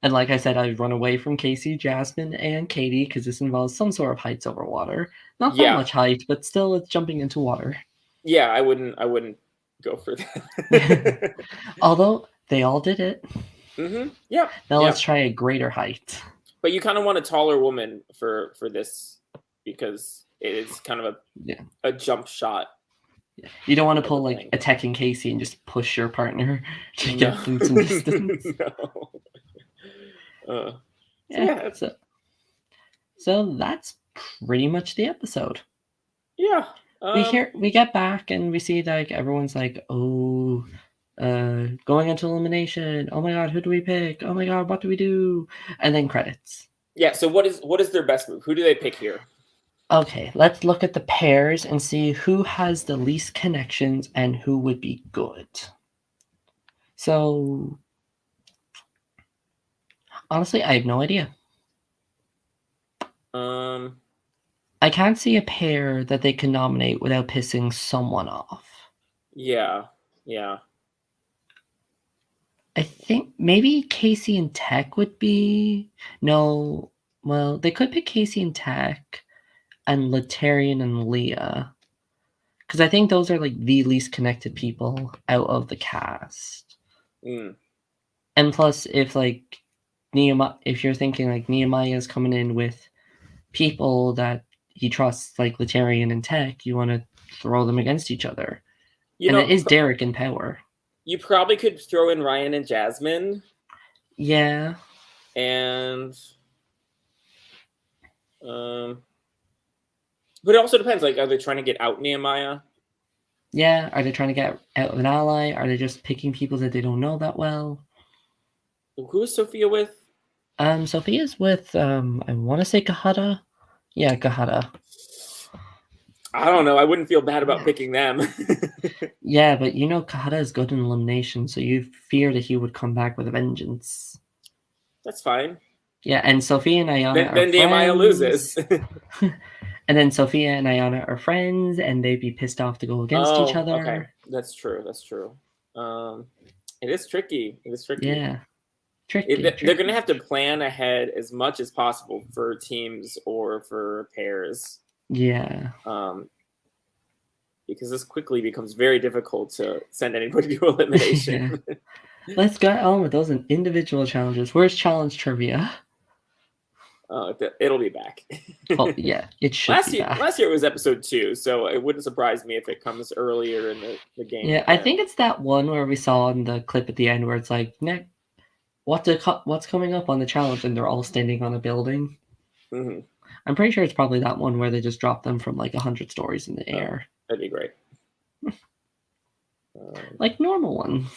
Speaker 1: And like I said, I'd run away from Casey, Jasmine, and Katie because this involves some sort of heights over water. Not that much height, but still it's jumping into water.
Speaker 2: Yeah, I wouldn't go for that.
Speaker 1: Although they all did it.
Speaker 2: Mm-hmm. Yeah.
Speaker 1: Now let's try a greater height.
Speaker 2: But you kind of want a taller woman for this because it's kind of a jump shot.
Speaker 1: Yeah. You don't want to pull like attacking Casey and just push your partner to get them some distance.
Speaker 2: No.
Speaker 1: Yeah. So that's pretty much the episode.
Speaker 2: Yeah.
Speaker 1: We get back and we see like everyone's like, oh, going into elimination. Oh my god, who do we pick? Oh my god, what do we do? And then credits.
Speaker 2: Yeah. So what is their best move? Who do they pick here?
Speaker 1: Okay, let's look at the pairs and see who has the least connections and who would be good. So, honestly, I have no idea. I can't see a pair that they can nominate without pissing someone off.
Speaker 2: Yeah.
Speaker 1: I think maybe Casey and Tech would be... No, well, they could pick Casey and Tech and Latarian and Leah. Because I think those are like the least connected people out of the cast.
Speaker 2: Mm.
Speaker 1: And plus, if like if you're thinking like Nehemiah's coming in with people that he trusts, like Latarian and Tech, you want to throw them against each other. And it is Derrick in power.
Speaker 2: You probably could throw in Ryan and Jasmine.
Speaker 1: Yeah.
Speaker 2: And but it also depends. Like, are they trying to get out Nehemiah?
Speaker 1: Yeah. Are they trying to get out of an ally? Are they just picking people that they don't know that well?
Speaker 2: Who is Sophia with?
Speaker 1: Sophia's with I want to say Gahada. Yeah, Gahada.
Speaker 2: I don't know. I wouldn't feel bad about picking them.
Speaker 1: Yeah, but Gahada is good in elimination, so you fear that he would come back with a vengeance.
Speaker 2: That's fine.
Speaker 1: Yeah, and Sophia and Ayana are friends. Then
Speaker 2: Nehemiah loses.
Speaker 1: And then Sophia and Ayana are friends, and they'd be pissed off to go against each other.
Speaker 2: Okay. That's true. It is tricky.
Speaker 1: Yeah.
Speaker 2: Tricky. They're going to have to plan ahead as much as possible for teams or for pairs.
Speaker 1: Yeah.
Speaker 2: Because this quickly becomes very difficult to send anybody to elimination.
Speaker 1: Yeah. Let's get on with those individual challenges. Where's challenge trivia?
Speaker 2: It'll be back.
Speaker 1: Oh, yeah, it should be back.
Speaker 2: Last year it was episode 2, so it wouldn't surprise me if it comes earlier in the game.
Speaker 1: Yeah, I think it's that one where we saw in the clip at the end where it's like, what's coming up on the challenge, and they're all standing on a building.
Speaker 2: Mm-hmm.
Speaker 1: I'm pretty sure it's probably that one where they just drop them from like 100 stories in the air.
Speaker 2: That'd be great.
Speaker 1: Like normal ones.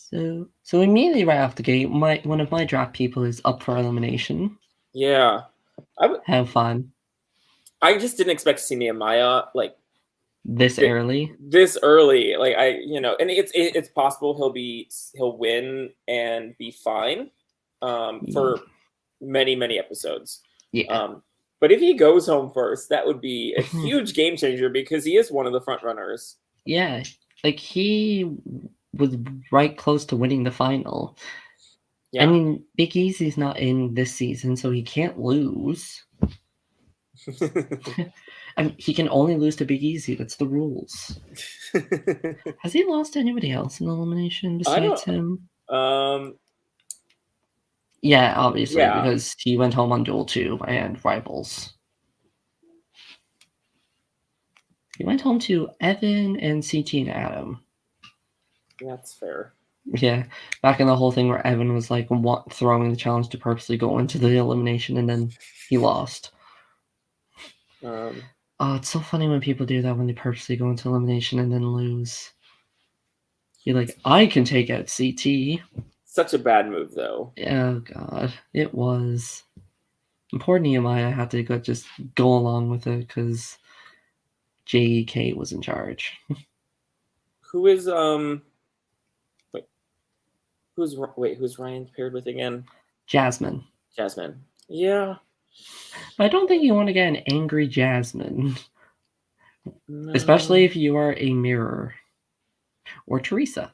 Speaker 1: So immediately right off the gate, one of my draft people is up for elimination.
Speaker 2: Yeah.
Speaker 1: Have fun.
Speaker 2: I just didn't expect to see Nehemiah like
Speaker 1: this early.
Speaker 2: Like and it's possible he'll win and be fine for many episowas.
Speaker 1: Yeah.
Speaker 2: But if he goes home first, that would be a huge game changer because he is one of the front runners.
Speaker 1: Yeah. Like he was right close to winning the final. Yeah. I mean, Big Easy's not in this season, so he can't lose. I mean, he can only lose to Big Easy. That's the rules. Has he lost to anybody else in elimination besides him? Yeah, obviously, because he went home on Duel 2 and Rivals. He went home to Evan and CT and Adam.
Speaker 2: That's fair.
Speaker 1: Yeah, back in the whole thing where Evan was like throwing the challenge to purposely go into the elimination and then he lost. Oh, it's so funny when people do that when they purposely go into elimination and then lose. You're like, I can take out CT.
Speaker 2: Such a bad move, though.
Speaker 1: Oh God, it was. And poor Nehemiah had to just go along with it because JK was in charge.
Speaker 2: Who is who's Ryan paired with again?
Speaker 1: Jasmine.
Speaker 2: Jasmine. Yeah.
Speaker 1: But I don't think you want to get an angry Jasmine.
Speaker 2: No.
Speaker 1: Especially if you are a mirror. Or Teresa.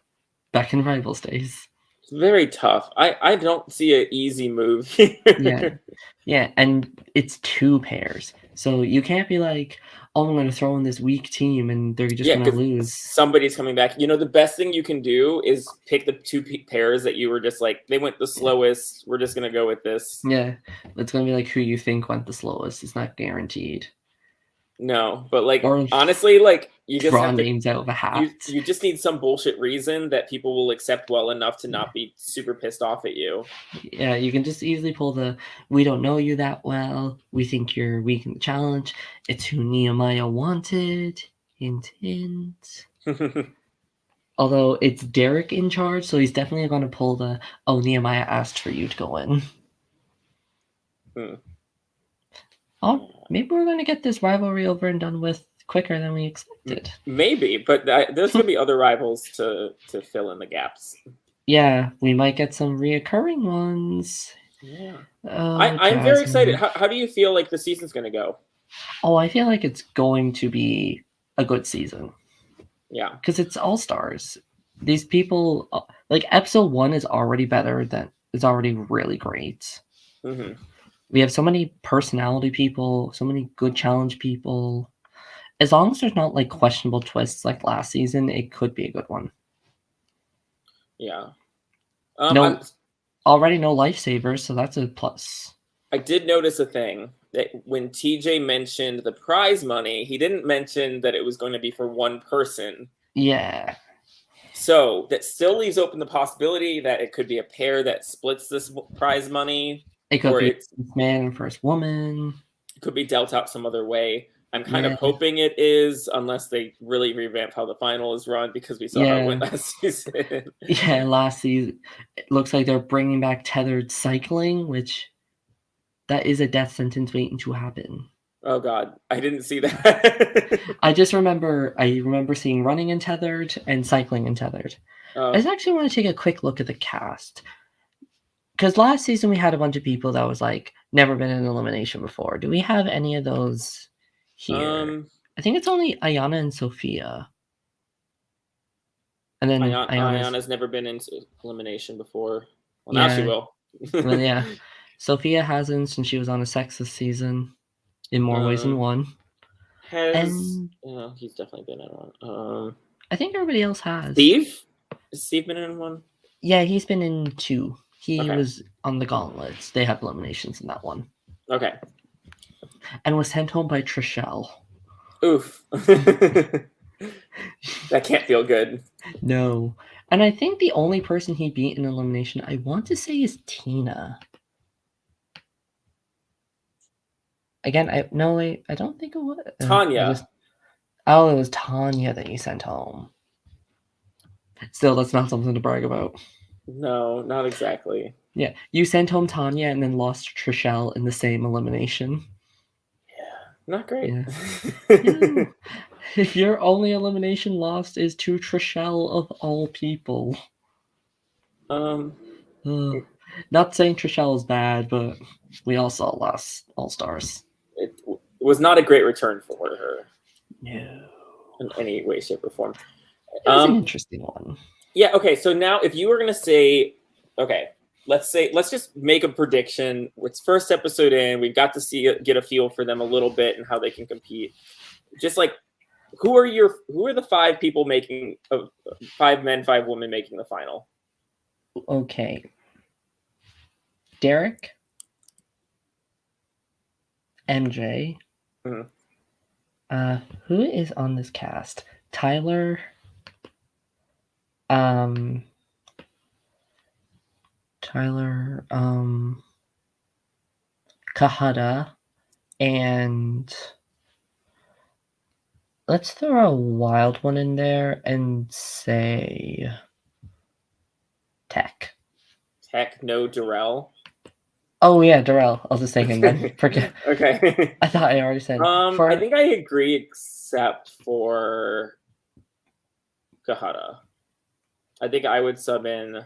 Speaker 1: Back in Rivals days.
Speaker 2: It's very tough. I don't see an easy move here.
Speaker 1: Yeah, and it's 2 pairs. So you can't be like, oh, I'm going to throw in this weak team and they're just going to lose.
Speaker 2: Somebody's coming back. The best thing you can do is pick the 2 pairs that you were just like, they went the slowest. We're just going to go with this.
Speaker 1: Yeah, it's going to be like who you think went the slowest. It's not guaranteed.
Speaker 2: No, but honestly, you just
Speaker 1: draw
Speaker 2: have to,
Speaker 1: names out of a hat.
Speaker 2: You just need some bullshit reason that people will accept well enough to not be super pissed off at you.
Speaker 1: Yeah, you can just easily pull the, we don't know you that well. We think you're weak in the challenge. It's who Nehemiah wanted. Hint, hint. Although it's Derrick in charge, so he's definitely going to pull the, oh, Nehemiah asked for you to go in. Oh, maybe we're going to get this rivalry over and done with quicker than we expected.
Speaker 2: Maybe, but there's going to be other rivals to fill in the gaps.
Speaker 1: Yeah, we might get some reoccurring ones.
Speaker 2: Yeah. I'm very excited. How do you feel like the season's going to go?
Speaker 1: Oh, I feel like it's going to be a good season.
Speaker 2: Yeah.
Speaker 1: Because it's all-stars. These people, episode 1 is already better it's already really great.
Speaker 2: Mm-hmm.
Speaker 1: We have so many personality people, so many good challenge people. As long as there's not questionable twists like last season, it could be a good one.
Speaker 2: Yeah.
Speaker 1: Already no lifesavers, so that's a plus.
Speaker 2: I did notice a thing that when TJ mentioned the prize money, he didn't mention that it was going to be for one person.
Speaker 1: Yeah.
Speaker 2: So that still leaves open the possibility that it could be a pair that splits this prize money.
Speaker 1: It could be first man and first woman.
Speaker 2: It could be dealt out some other way. I'm kind of hoping it is, unless they really revamp how the final is run, because we saw how it went last season.
Speaker 1: Yeah, last season. It looks like they're bringing back tethered cycling, which that is a death sentence waiting to happen.
Speaker 2: Oh God, I didn't see that.
Speaker 1: I remember seeing running and tethered and cycling and tethered. I just actually want to take a quick look at the cast. Because last season we had a bunch of people that was never been in elimination before. Do we have any of those here? I think it's only Ayana and Sophia. And then
Speaker 2: Ayana's never been in elimination before. Well, now she will.
Speaker 1: Well, yeah. Sophia hasn't since she was on a sexist season in more ways than one.
Speaker 2: He's definitely been in one.
Speaker 1: I think everybody else has.
Speaker 2: Steve? Has Steve been in one?
Speaker 1: Yeah, he's been in 2. He was on the Gauntlets. They had eliminations in that one.
Speaker 2: Okay.
Speaker 1: And was sent home by Trishelle.
Speaker 2: Oof. That can't feel good.
Speaker 1: No. And I think the only person he beat in elimination, I want to say, is Tina. Again, I don't think it was.
Speaker 2: Tanya.
Speaker 1: It was Tanya that you sent home. Still, that's not something to brag about.
Speaker 2: No, not exactly.
Speaker 1: Yeah, you sent home Tanya and then lost Trishelle in the same elimination.
Speaker 2: Yeah, not great.
Speaker 1: Yeah. If your only elimination lost is to Trishelle of all people. Not saying Trishelle is bad, but we all saw last All-Stars.
Speaker 2: It was not a great return for her.
Speaker 1: No.
Speaker 2: In any way, shape, or form.
Speaker 1: It was an interesting one.
Speaker 2: Yeah, okay, so now if you were going to say, okay, let's just make a prediction. It's first episode in, we've got to get a feel for them a little bit and how they can compete. Just who are the 5 people making, 5 men, 5 women making the final?
Speaker 1: Okay. Derrick, MJ, Who is on this cast? Tyler. Tyler. Kahada, and let's throw a wild one in there and say Tech.
Speaker 2: Tech, no Darrell.
Speaker 1: Oh yeah, Darrell. I'll just say him then. Forget.
Speaker 2: Okay.
Speaker 1: I thought I already said.
Speaker 2: I think I agree, except for Kahada. I think I would sub in.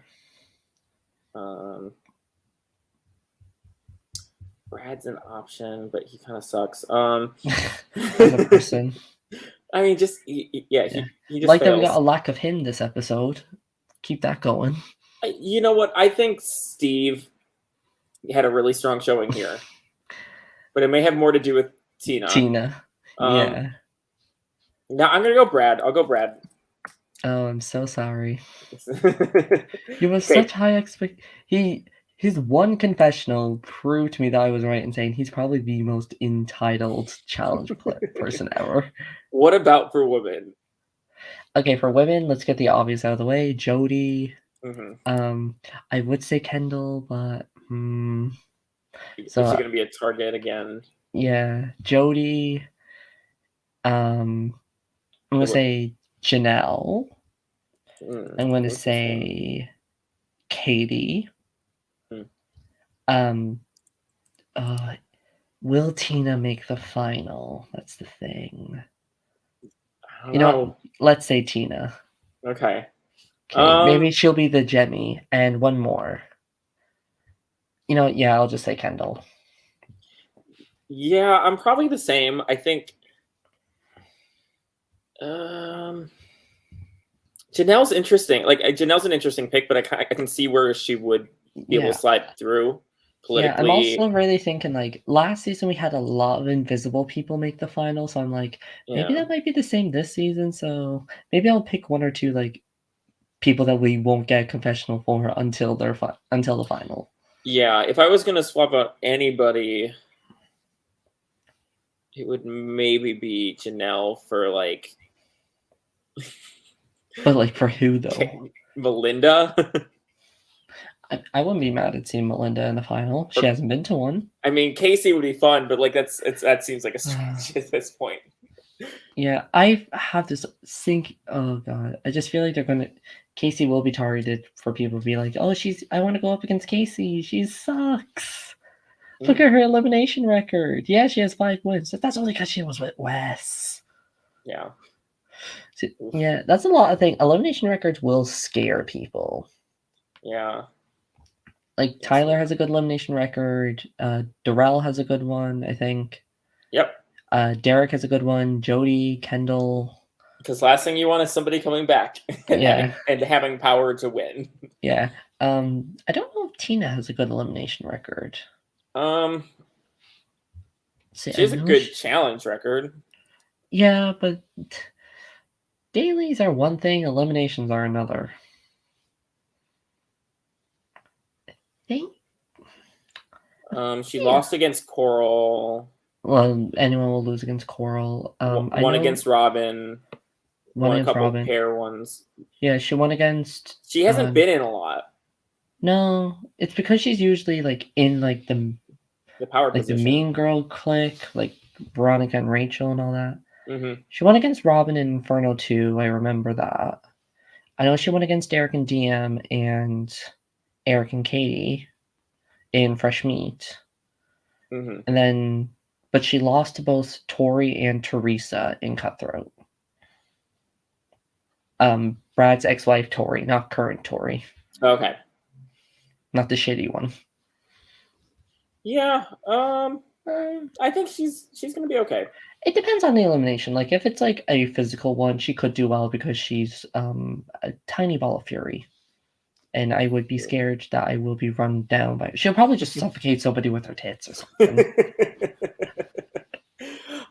Speaker 2: Brad's an option, but he kind of sucks.
Speaker 1: As a person.
Speaker 2: I mean, he just
Speaker 1: like
Speaker 2: fails.
Speaker 1: that we got a lack of him this episode. Keep that going.
Speaker 2: You know what? I think Steve had a really strong showing here, but it may have more to do with Tina.
Speaker 1: Yeah.
Speaker 2: Now I'm gonna go Brad. I'll go Brad.
Speaker 1: Oh, I'm so sorry. He was such high his one confessional proved to me that I was right in saying he's probably the most entitled challenge person ever.
Speaker 2: What about for women?
Speaker 1: Okay, for women, let's get the obvious out of the way. Jody.
Speaker 2: Mm-hmm.
Speaker 1: I would say Kendall, but
Speaker 2: is she gonna be a target again?
Speaker 1: Yeah, Jody. I'm gonna say Janelle. I'm gonna say Katie. Will Tina make the final? That's the thing. You know what? Let's say Tina.
Speaker 2: Okay.
Speaker 1: Maybe she'll be the Jemmy. And one more. You know, yeah, I'll just say Kendall.
Speaker 2: Yeah, I'm probably the same. I think Janelle's interesting. Like Janelle's an interesting pick, but I can see where she would be able to slide through politically.
Speaker 1: Yeah, I'm also really thinking like last season we had a lot of invisible people make the final, so I'm like maybe that might be the same this season. So maybe I'll pick one or two like people that we won't get confessional for until the final.
Speaker 2: Yeah, if I was gonna swap out anybody, it would maybe be Janelle for like.
Speaker 1: But like for who though?
Speaker 2: Melinda.
Speaker 1: I wouldn't be mad at seeing Melinda in the final. She hasn't been to one.
Speaker 2: I mean, Casey would be fun, but like that seems like a stretch at this point.
Speaker 1: Yeah, I have this think. Oh god, I just feel like Casey will be targeted for people to be like, oh, I want to go up against Casey. She sucks. Look at her elimination record. Yeah, she has 5 wins. But that's only because she was with Wes.
Speaker 2: Yeah.
Speaker 1: So, yeah, that's a lot of things. Elimination records will scare people.
Speaker 2: Yeah.
Speaker 1: Like Tyler has a good elimination record. Darrell has a good one, I think.
Speaker 2: Yep.
Speaker 1: Derrick has a good one. Jody, Kendall.
Speaker 2: Because last thing you want is somebody coming back and having power to win.
Speaker 1: Yeah. I don't know if Tina has a good elimination record.
Speaker 2: She has a good challenge record.
Speaker 1: Yeah, but dailies are one thing, eliminations are another. I think.
Speaker 2: She lost against Coral.
Speaker 1: Well, anyone will lose against Coral.
Speaker 2: One against Robin. Won a couple of pair ones.
Speaker 1: Yeah, she won against.
Speaker 2: She hasn't been in a lot.
Speaker 1: No, it's because she's usually like in like the
Speaker 2: power position.
Speaker 1: The mean girl clique, like Veronica and Rachel and all that.
Speaker 2: Mm-hmm.
Speaker 1: She won against Robin in Inferno 2. I remember that. I know she won against Derrick and DM and Eric and Katie in Fresh Meat.
Speaker 2: Mm-hmm.
Speaker 1: And then, but she lost to both Tori and Teresa in Cutthroat. Brad's ex-wife Tori, not current Tori.
Speaker 2: Okay.
Speaker 1: Not the shitty one.
Speaker 2: Yeah. I think she's gonna be okay.
Speaker 1: It depends on the elimination. Like if it's like a physical one, she could do well because she's a tiny ball of fury. And I would be scared that I will be run down by. She'll probably just suffocate somebody with her tits or something.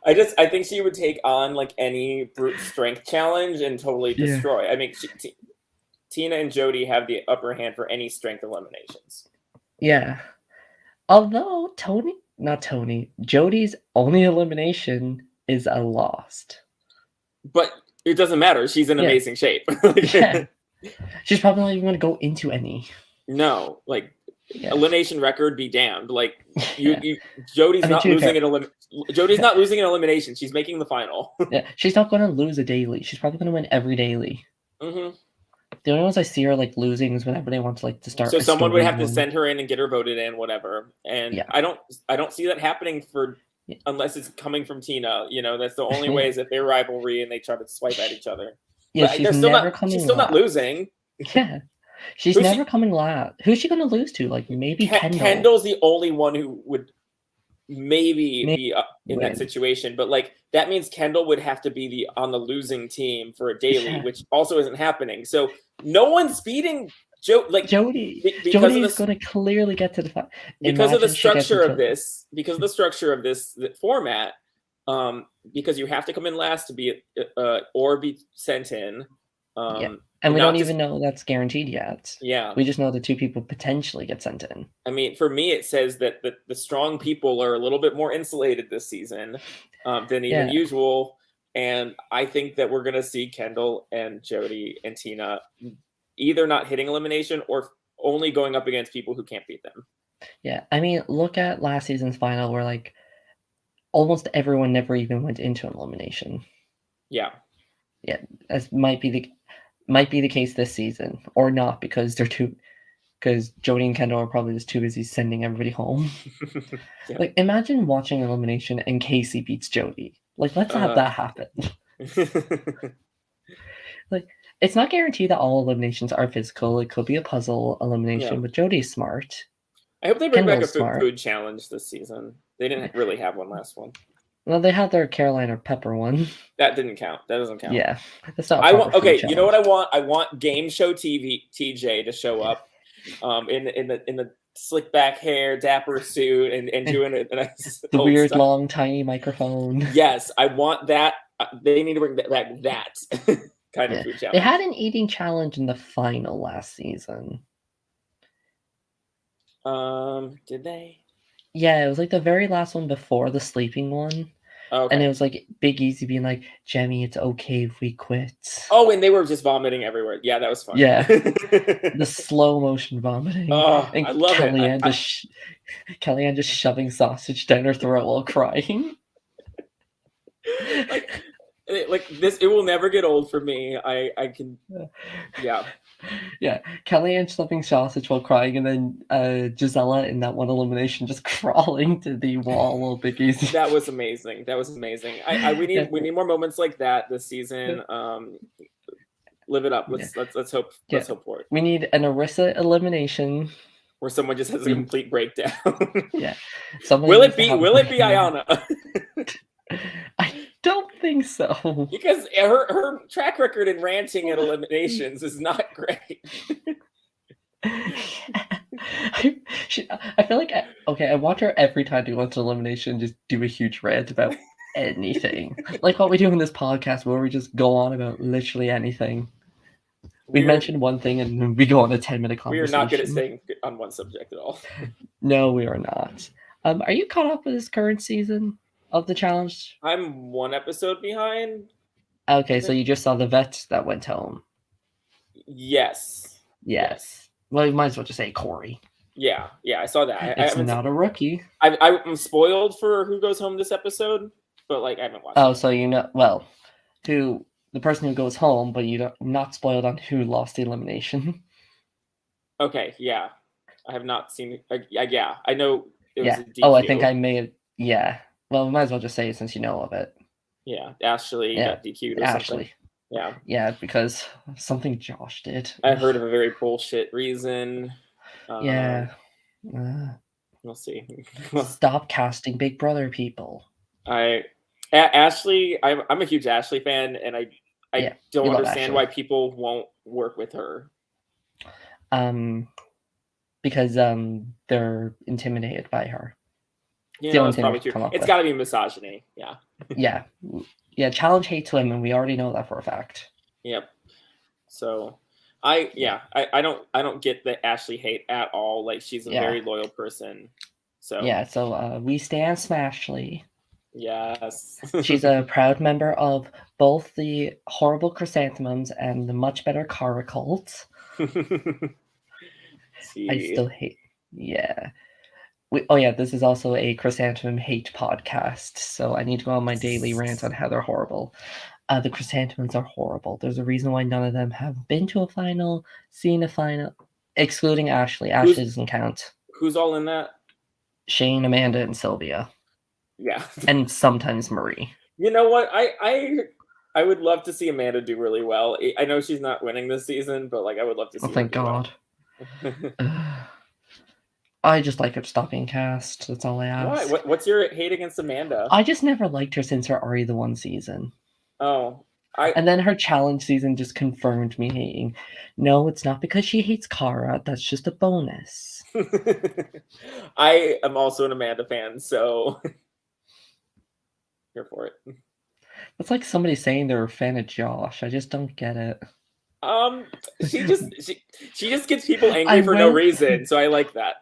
Speaker 2: I think she would take on like any brute strength challenge and totally destroy. I mean, Tina and Jody have the upper hand for any strength eliminations.
Speaker 1: Yeah. Although Jody's only elimination is a lost.
Speaker 2: But it doesn't matter. She's in amazing shape.
Speaker 1: Yeah. She's probably not even going to go into any.
Speaker 2: No, like
Speaker 1: Yeah.
Speaker 2: elimination record be damned. Like
Speaker 1: Yeah.
Speaker 2: Jody's
Speaker 1: I mean,
Speaker 2: not
Speaker 1: to be
Speaker 2: losing
Speaker 1: fair-
Speaker 2: Jody's not losing an elimination. She's making the final.
Speaker 1: Yeah, she's not going to lose a daily. She's probably going to win every daily.
Speaker 2: hmm
Speaker 1: The only ones I see her like losing is whenever they want to like to start.
Speaker 2: So
Speaker 1: a
Speaker 2: someone would have to
Speaker 1: storyline.
Speaker 2: send her in and get her voted in, whatever. And
Speaker 1: Yeah.
Speaker 2: I don't see that happening
Speaker 1: Yeah.
Speaker 2: unless it's coming from Tina. You know, that's the only way is if they're rivalry and they try to swipe at each other.
Speaker 1: Yeah,
Speaker 2: But
Speaker 1: she's
Speaker 2: she's still not losing.
Speaker 1: Yeah, she's
Speaker 2: Who's
Speaker 1: never coming last. Who's she going to lose to? Like maybe Kendall.
Speaker 2: Kendall's the only one who would maybe be in
Speaker 1: win.
Speaker 2: that situation, but like that means Kendall would have to be on the losing team for a daily,
Speaker 1: Yeah.
Speaker 2: which also isn't happening. So no one's beating
Speaker 1: Jody. Jody's going to clearly get to the final.
Speaker 2: Because of the structure of this, format, because you have to come in last to be or be sent in.
Speaker 1: Yeah. And we don't even know that's guaranteed yet.
Speaker 2: Yeah.
Speaker 1: We just know the two people potentially get sent in.
Speaker 2: I mean, for me, it says that the strong people are a little bit more insulated this season than even usual. And I think that we're going to see Kendall and Jody and Tina either not hitting elimination or only going up against people who can't beat them.
Speaker 1: Yeah. I mean, look at last season's final where like almost everyone never even went into an elimination.
Speaker 2: Yeah.
Speaker 1: Yeah. That might be the case this season or not because Jody and Kendall are probably just too busy sending everybody home.
Speaker 2: Yeah.
Speaker 1: Like imagine watching elimination and Casey beats Jody. Like let's have that happen. Like it's not guaranteed that all eliminations are physical. It could be a puzzle elimination, but Jody's smart.
Speaker 2: I hope they bring
Speaker 1: Kendall's
Speaker 2: back a food challenge this season. They didn't really have one last one.
Speaker 1: Well, they had their Carolina Pepper one.
Speaker 2: That didn't count. That doesn't count.
Speaker 1: Yeah, that's not.
Speaker 2: You know what I want? I want Game Show TJ to show up, in the slick back hair, dapper suit, and doing it.
Speaker 1: The weird long tiny microphone.
Speaker 2: Yes, I want that. They need to bring back that kind of food challenge.
Speaker 1: They had an eating challenge in the final last season.
Speaker 2: Did they?
Speaker 1: Yeah, it was like the very last one before the sleeping one. Okay. And it was like Big Easy being like, Jemmy, it's okay if we quit.
Speaker 2: Oh, and they were just vomiting everywhere. Yeah, that was fun.
Speaker 1: Yeah. The slow motion vomiting.
Speaker 2: Oh,
Speaker 1: and
Speaker 2: I love
Speaker 1: it. Kellyanne just shoving sausage down her throat while crying.
Speaker 2: Like this, it will never get old for me. I can, yeah.
Speaker 1: Yeah, Kellyanne stuffing sausage while crying, and then Gisela in that one elimination just crawling to the wall while Big Easy.
Speaker 2: That was amazing. We need more moments like that this season. Live it up. Let's hope. Let's hope for it.
Speaker 1: We need an Arissa elimination
Speaker 2: where someone just has a complete breakdown.
Speaker 1: Yeah.
Speaker 2: Will it be Ayana?
Speaker 1: I don't think so.
Speaker 2: Because her track record in ranting at eliminations is not great.
Speaker 1: I feel like I watch her every time we go into elimination just do a huge rant about anything. Like what we do in this podcast where we just go on about literally anything. We mention one thing and then we go on a 10-minute conversation.
Speaker 2: We are not good at staying on one subject at all.
Speaker 1: No, we are not. Are you caught up with this current season of the challenge?
Speaker 2: I'm one episode behind.
Speaker 1: Okay, so you just saw the vet that went home.
Speaker 2: Yes.
Speaker 1: Well, you might as well just say Corey.
Speaker 2: Yeah, I saw that.
Speaker 1: It's not a rookie.
Speaker 2: I'm spoiled for who goes home this episode, but like I haven't watched.
Speaker 1: Oh, so you know, well, the person who goes home, but you're not spoiled on who lost the elimination.
Speaker 2: Okay, yeah, I have not seen. Yeah, I know it was a DQ.
Speaker 1: Oh, I think I may have. Yeah. Well, we might as well just say it since you know of it.
Speaker 2: Yeah, Ashley got DQ'd or something. Yeah.
Speaker 1: Yeah, because something Josh did.
Speaker 2: I heard of a very bullshit reason.
Speaker 1: We'll
Speaker 2: see.
Speaker 1: Stop casting Big Brother people.
Speaker 2: Ashley, I'm a huge Ashley fan, and I don't understand why people won't work with her.
Speaker 1: Because they're intimidated by her.
Speaker 2: Yeah, that's probably true. It's got to be misogyny. Yeah.
Speaker 1: Yeah. Challenge hates women. We already know that for a fact.
Speaker 2: Yep. So, I don't get the Ashley hate at all. Like she's a very loyal person. So
Speaker 1: yeah. So we stand Smashly.
Speaker 2: Yes.
Speaker 1: She's a proud member of both the horrible chrysanthemums and the much better Kara cult. I
Speaker 2: See.
Speaker 1: still hate. Yeah. Oh yeah, this is also a chrysanthemum hate podcast, so I need to go on my daily rant on how they're horrible. The chrysanthemums are horrible. There's a reason why none of them have been to a final, seen a final, excluding Ashley. Ashley doesn't count.
Speaker 2: Who's all in that?
Speaker 1: Shane, Amanda, and Sylvia,
Speaker 2: Yeah.
Speaker 1: and sometimes Marie.
Speaker 2: You know what? I would love to see Amanda do really well. I know she's not winning this season, but like I would love to see
Speaker 1: Oh,
Speaker 2: her
Speaker 1: thank
Speaker 2: do well.
Speaker 1: God. I just like her to stop being cast. That's all I
Speaker 2: Why?
Speaker 1: ask.
Speaker 2: What's your hate against Amanda?
Speaker 1: I just never liked her since her Ari the One season.
Speaker 2: Oh,
Speaker 1: And then her challenge season just confirmed me hating. No, it's not because she hates Kara. That's just a bonus.
Speaker 2: I am also an Amanda fan, so here for it.
Speaker 1: It's like somebody saying they're a fan of Josh. I just don't get it.
Speaker 2: She just gets people angry for no reason, so I like that.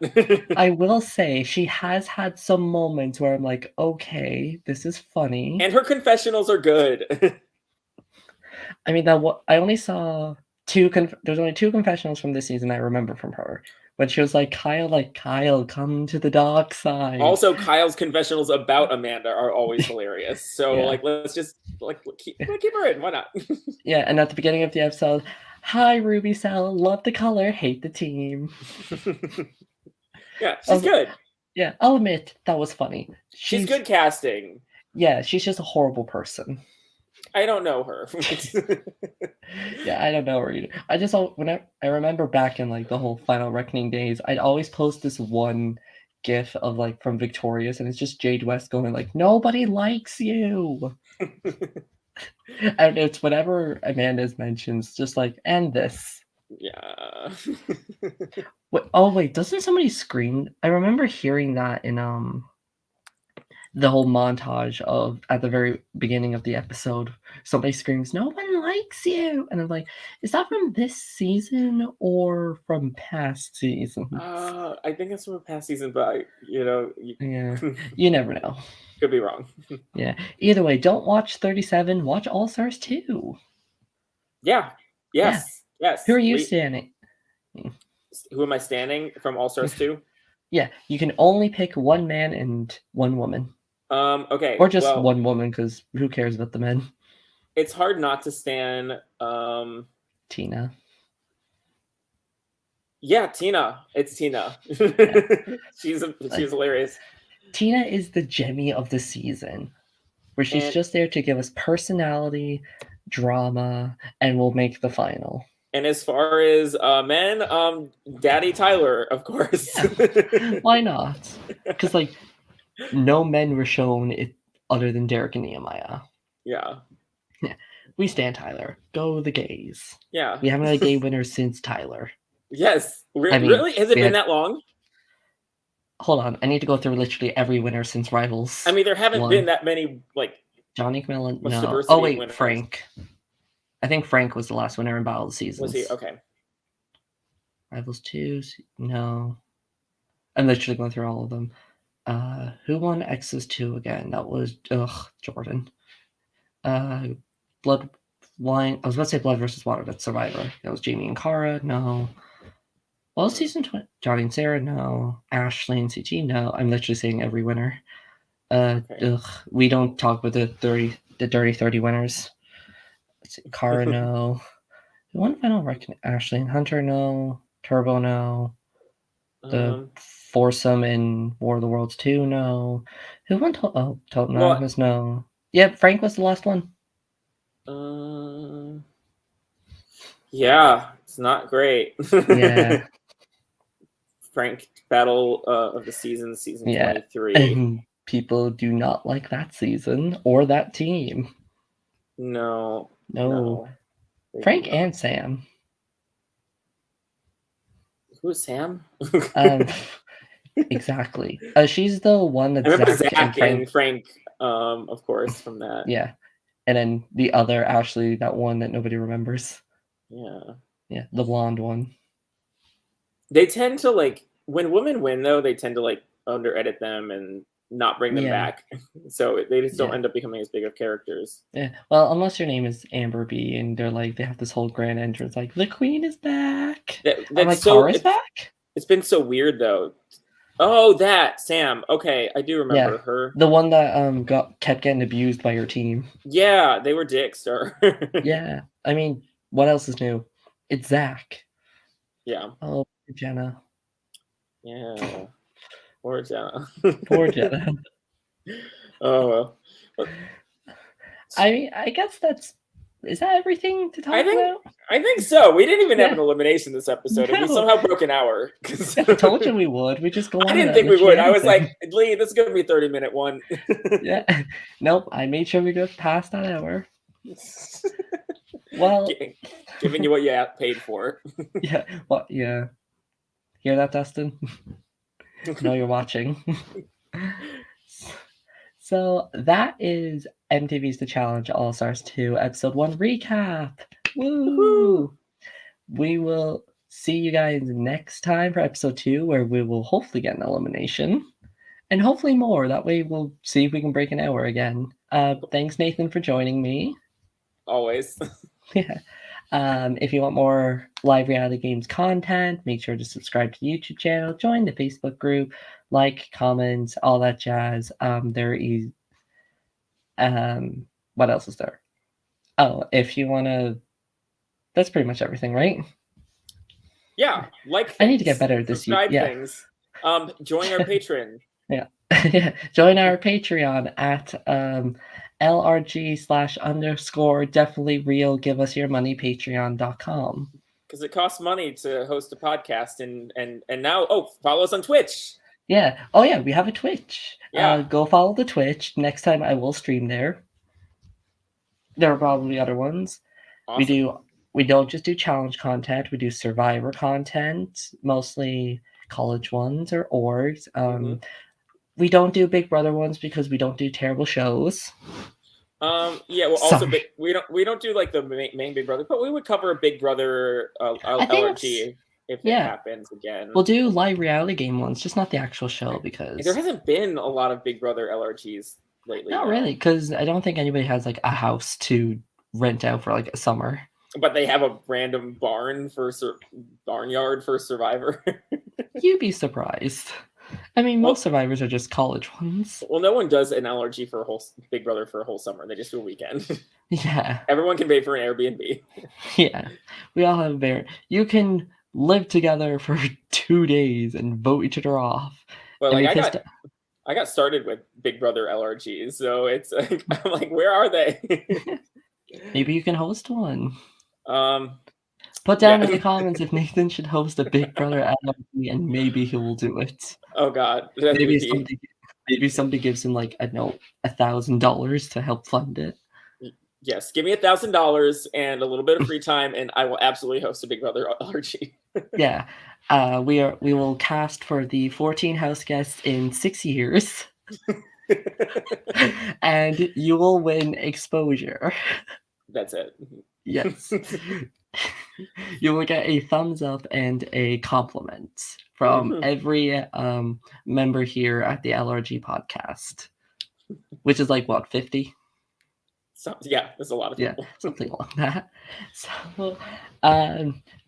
Speaker 1: I will say she has had some moments where I'm like, okay, this is funny.
Speaker 2: And her confessionals are good.
Speaker 1: I mean, I only saw there's only 2 confessionals from this season I remember from her. When she was like, Kyle, come to the dark side.
Speaker 2: Also, Kyle's confessionals about Amanda are always hilarious. So,
Speaker 1: Yeah.
Speaker 2: like, let's just keep her in. Why not?
Speaker 1: Yeah, and at the beginning of the episode, hi Ruby Cell, love the color, hate the team.
Speaker 2: Yeah, she's good.
Speaker 1: Yeah, I'll admit that was funny.
Speaker 2: She's good casting.
Speaker 1: Yeah, she's just a horrible person.
Speaker 2: I don't know her.
Speaker 1: Yeah, I don't know her either. I remember back in like the whole Final Reckoning days, I'd always post this one GIF of like from Victorious, and it's just Jade West going like, "Nobody likes you." And it's whatever Amanda's mentions, just like, and this.
Speaker 2: Yeah.
Speaker 1: Wait, doesn't somebody scream? I remember hearing that in the whole montage of at the very beginning of the episode, somebody screams, "No one likes you," and I'm like, is that from this season or from past seasons?
Speaker 2: I think it's from a past season, but
Speaker 1: Yeah, you never know.
Speaker 2: Could be wrong.
Speaker 1: Yeah. Either way, don't watch 37. Watch All Stars 2.
Speaker 2: Yeah. Yes.
Speaker 1: Yeah.
Speaker 2: Yes.
Speaker 1: Who are you standing?
Speaker 2: Who am I standing from All Stars 2?
Speaker 1: Yeah, you can only pick one man and one woman.
Speaker 2: Okay.
Speaker 1: Or just one woman, because who cares about the men?
Speaker 2: It's hard not to stand
Speaker 1: Tina.
Speaker 2: Yeah, Tina. It's Tina. She's hilarious.
Speaker 1: Tina is the Jemmy of the season, where she's just there to give us personality, drama, and will make the final.
Speaker 2: And as far as men, Daddy Tyler, of course.
Speaker 1: Yeah. Why not? Because like no men were shown other than Derrick and Nehemiah.
Speaker 2: Yeah.
Speaker 1: Yeah. We stand Tyler. Go the gays.
Speaker 2: Yeah.
Speaker 1: We haven't had a gay winner since Tyler.
Speaker 2: Yes. Really? Has it been that long?
Speaker 1: Hold on. I need to go through literally every winner since Rivals.
Speaker 2: I mean, there haven't been that many, like...
Speaker 1: Johnny McMillan? No. Oh, wait. Winners. Frank. I think Frank was the last winner in Battle of the Seasons.
Speaker 2: Was he? Okay.
Speaker 1: Rivals 2? No. I'm literally going through all of them. Who won X's 2 again? That was Jordan. Blood Wine. I was about to say Blood versus Water. That's Survivor. That was Jamie and Kara. No. Well, season 20. Johnny and Sarah. No. Ashley and CG. No. I'm literally saying every winner. Okay. We don't talk about the Dirty 30 winners. Kara. No. Who won Final Reckoning? Ashley and Hunter. No. Turbo. No. The foursome in War of the Worlds 2, no. Who won Total Anonymous? No. Yeah, Frank was the last one.
Speaker 2: Yeah, it's not great.
Speaker 1: Yeah.
Speaker 2: Frank, Battle of the Seasons, season 23.
Speaker 1: And people do not like that season or that team.
Speaker 2: No.
Speaker 1: Frank and Sam.
Speaker 2: Who's Sam?
Speaker 1: Exactly. She's the one that
Speaker 2: I remember Zach and Frank, of course, from that.
Speaker 1: Yeah. And then the other Ashley, that one that nobody remembers.
Speaker 2: Yeah.
Speaker 1: Yeah, the blonde one.
Speaker 2: They tend to when women win though, they tend to under edit them and not bring them
Speaker 1: Yeah.
Speaker 2: back. So they just don't
Speaker 1: Yeah.
Speaker 2: end up becoming as big of characters.
Speaker 1: Yeah. Well, unless your name is Amber B, and they're like they have this whole grand entrance, like the Queen is back. I'm
Speaker 2: That's
Speaker 1: like,
Speaker 2: so
Speaker 1: Tara's back.
Speaker 2: it's been so weird though. Oh, that Sam. Okay, I do remember
Speaker 1: Yeah,
Speaker 2: her.
Speaker 1: the one that kept getting abused by your team.
Speaker 2: Yeah, they were dicks.
Speaker 1: Yeah, I mean, what else is new? It's Zach.
Speaker 2: Yeah.
Speaker 1: Oh, Jenna.
Speaker 2: Yeah. Poor Jenna.
Speaker 1: Poor Jenna.
Speaker 2: Oh well.
Speaker 1: I mean, I guess is that everything to talk about?
Speaker 2: I think so. We didn't even have
Speaker 1: Yeah.
Speaker 2: an elimination this episode, and we
Speaker 1: No.
Speaker 2: somehow broke an hour.
Speaker 1: I told you we would. We just go on.
Speaker 2: I didn't think we would. I was like, Lee, this is gonna be a 30-minute one.
Speaker 1: Yeah. Nope. I made sure we got past that hour. Well,
Speaker 2: giving you what you paid for.
Speaker 1: Yeah. Well, yeah. Hear that, Dustin? Know you're watching. So that is MTV's The Challenge All Stars 2 Episode 1 recap. Woo! We will see you guys next time for Episode 2, where we will hopefully get an elimination. And hopefully more. That way we'll see if we can break an hour again. Thanks, Nathan, for joining me.
Speaker 2: Always.
Speaker 1: Yeah. If you want more live reality games content, make sure to subscribe to the YouTube channel, join the Facebook group, like, comment, all that jazz. There is what else is there? Oh, if you want to, that's pretty much everything, right?
Speaker 2: Yeah, like things.
Speaker 1: I need to get better at this.
Speaker 2: Subscribe things. Join our Patreon.
Speaker 1: Yeah. Yeah. Join our Patreon at LRG/_ definitely real. Give us your money. Patreon.com.
Speaker 2: Because it costs money to host a podcast, and now follow us on Twitch.
Speaker 1: Yeah. Oh yeah, we have a Twitch.
Speaker 2: Yeah.
Speaker 1: Go follow the Twitch. Next time I will stream there. There are probably other ones.
Speaker 2: Awesome.
Speaker 1: We don't just do challenge content. We do Survivor content, mostly college ones or orgs. We don't do Big Brother ones because we don't do terrible shows.
Speaker 2: Yeah. Well, also, we don't do like the main Big Brother, but we would cover a Big Brother LRG if it happens again.
Speaker 1: We'll do live reality game ones, just not the actual show, because
Speaker 2: there hasn't been a lot of Big Brother LRGs lately.
Speaker 1: Not really, because I don't think anybody has like a house to rent out for like a summer.
Speaker 2: But they have a random barnyard for Survivor.
Speaker 1: You'd be surprised. I mean, most Survivors are just college ones.
Speaker 2: Well, no one does an LRG for a whole Big Brother for a whole summer. They just do a weekend.
Speaker 1: Yeah.
Speaker 2: Everyone can pay for an Airbnb.
Speaker 1: Yeah. We all have you can live together for 2 days and vote each other off.
Speaker 2: Well, like I got started with Big Brother LRGs, so it's like I'm like, where are they?
Speaker 1: Maybe you can host one. Put down in the comments if Nathan should host a Big Brother LRG, and maybe he will do it.
Speaker 2: Oh God!
Speaker 1: Maybe somebody gives him like $1,000 to help fund it.
Speaker 2: Yes, give me $1,000 and a little bit of free time, and I will absolutely host a Big Brother LRG.
Speaker 1: Yeah, we will cast for the 14 house guests in 6 years, and you will win exposure.
Speaker 2: That's it.
Speaker 1: Yes. You will get a thumbs up and a compliment from every member here at the LRG podcast, which is like what, 50?
Speaker 2: Yeah, there's a lot of people.
Speaker 1: Yeah, something like that. So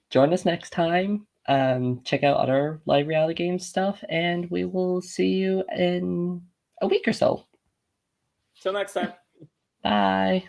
Speaker 1: join us next time. Check out other live reality game stuff, and we will see you in a week or so.
Speaker 2: Till next time.
Speaker 1: Bye.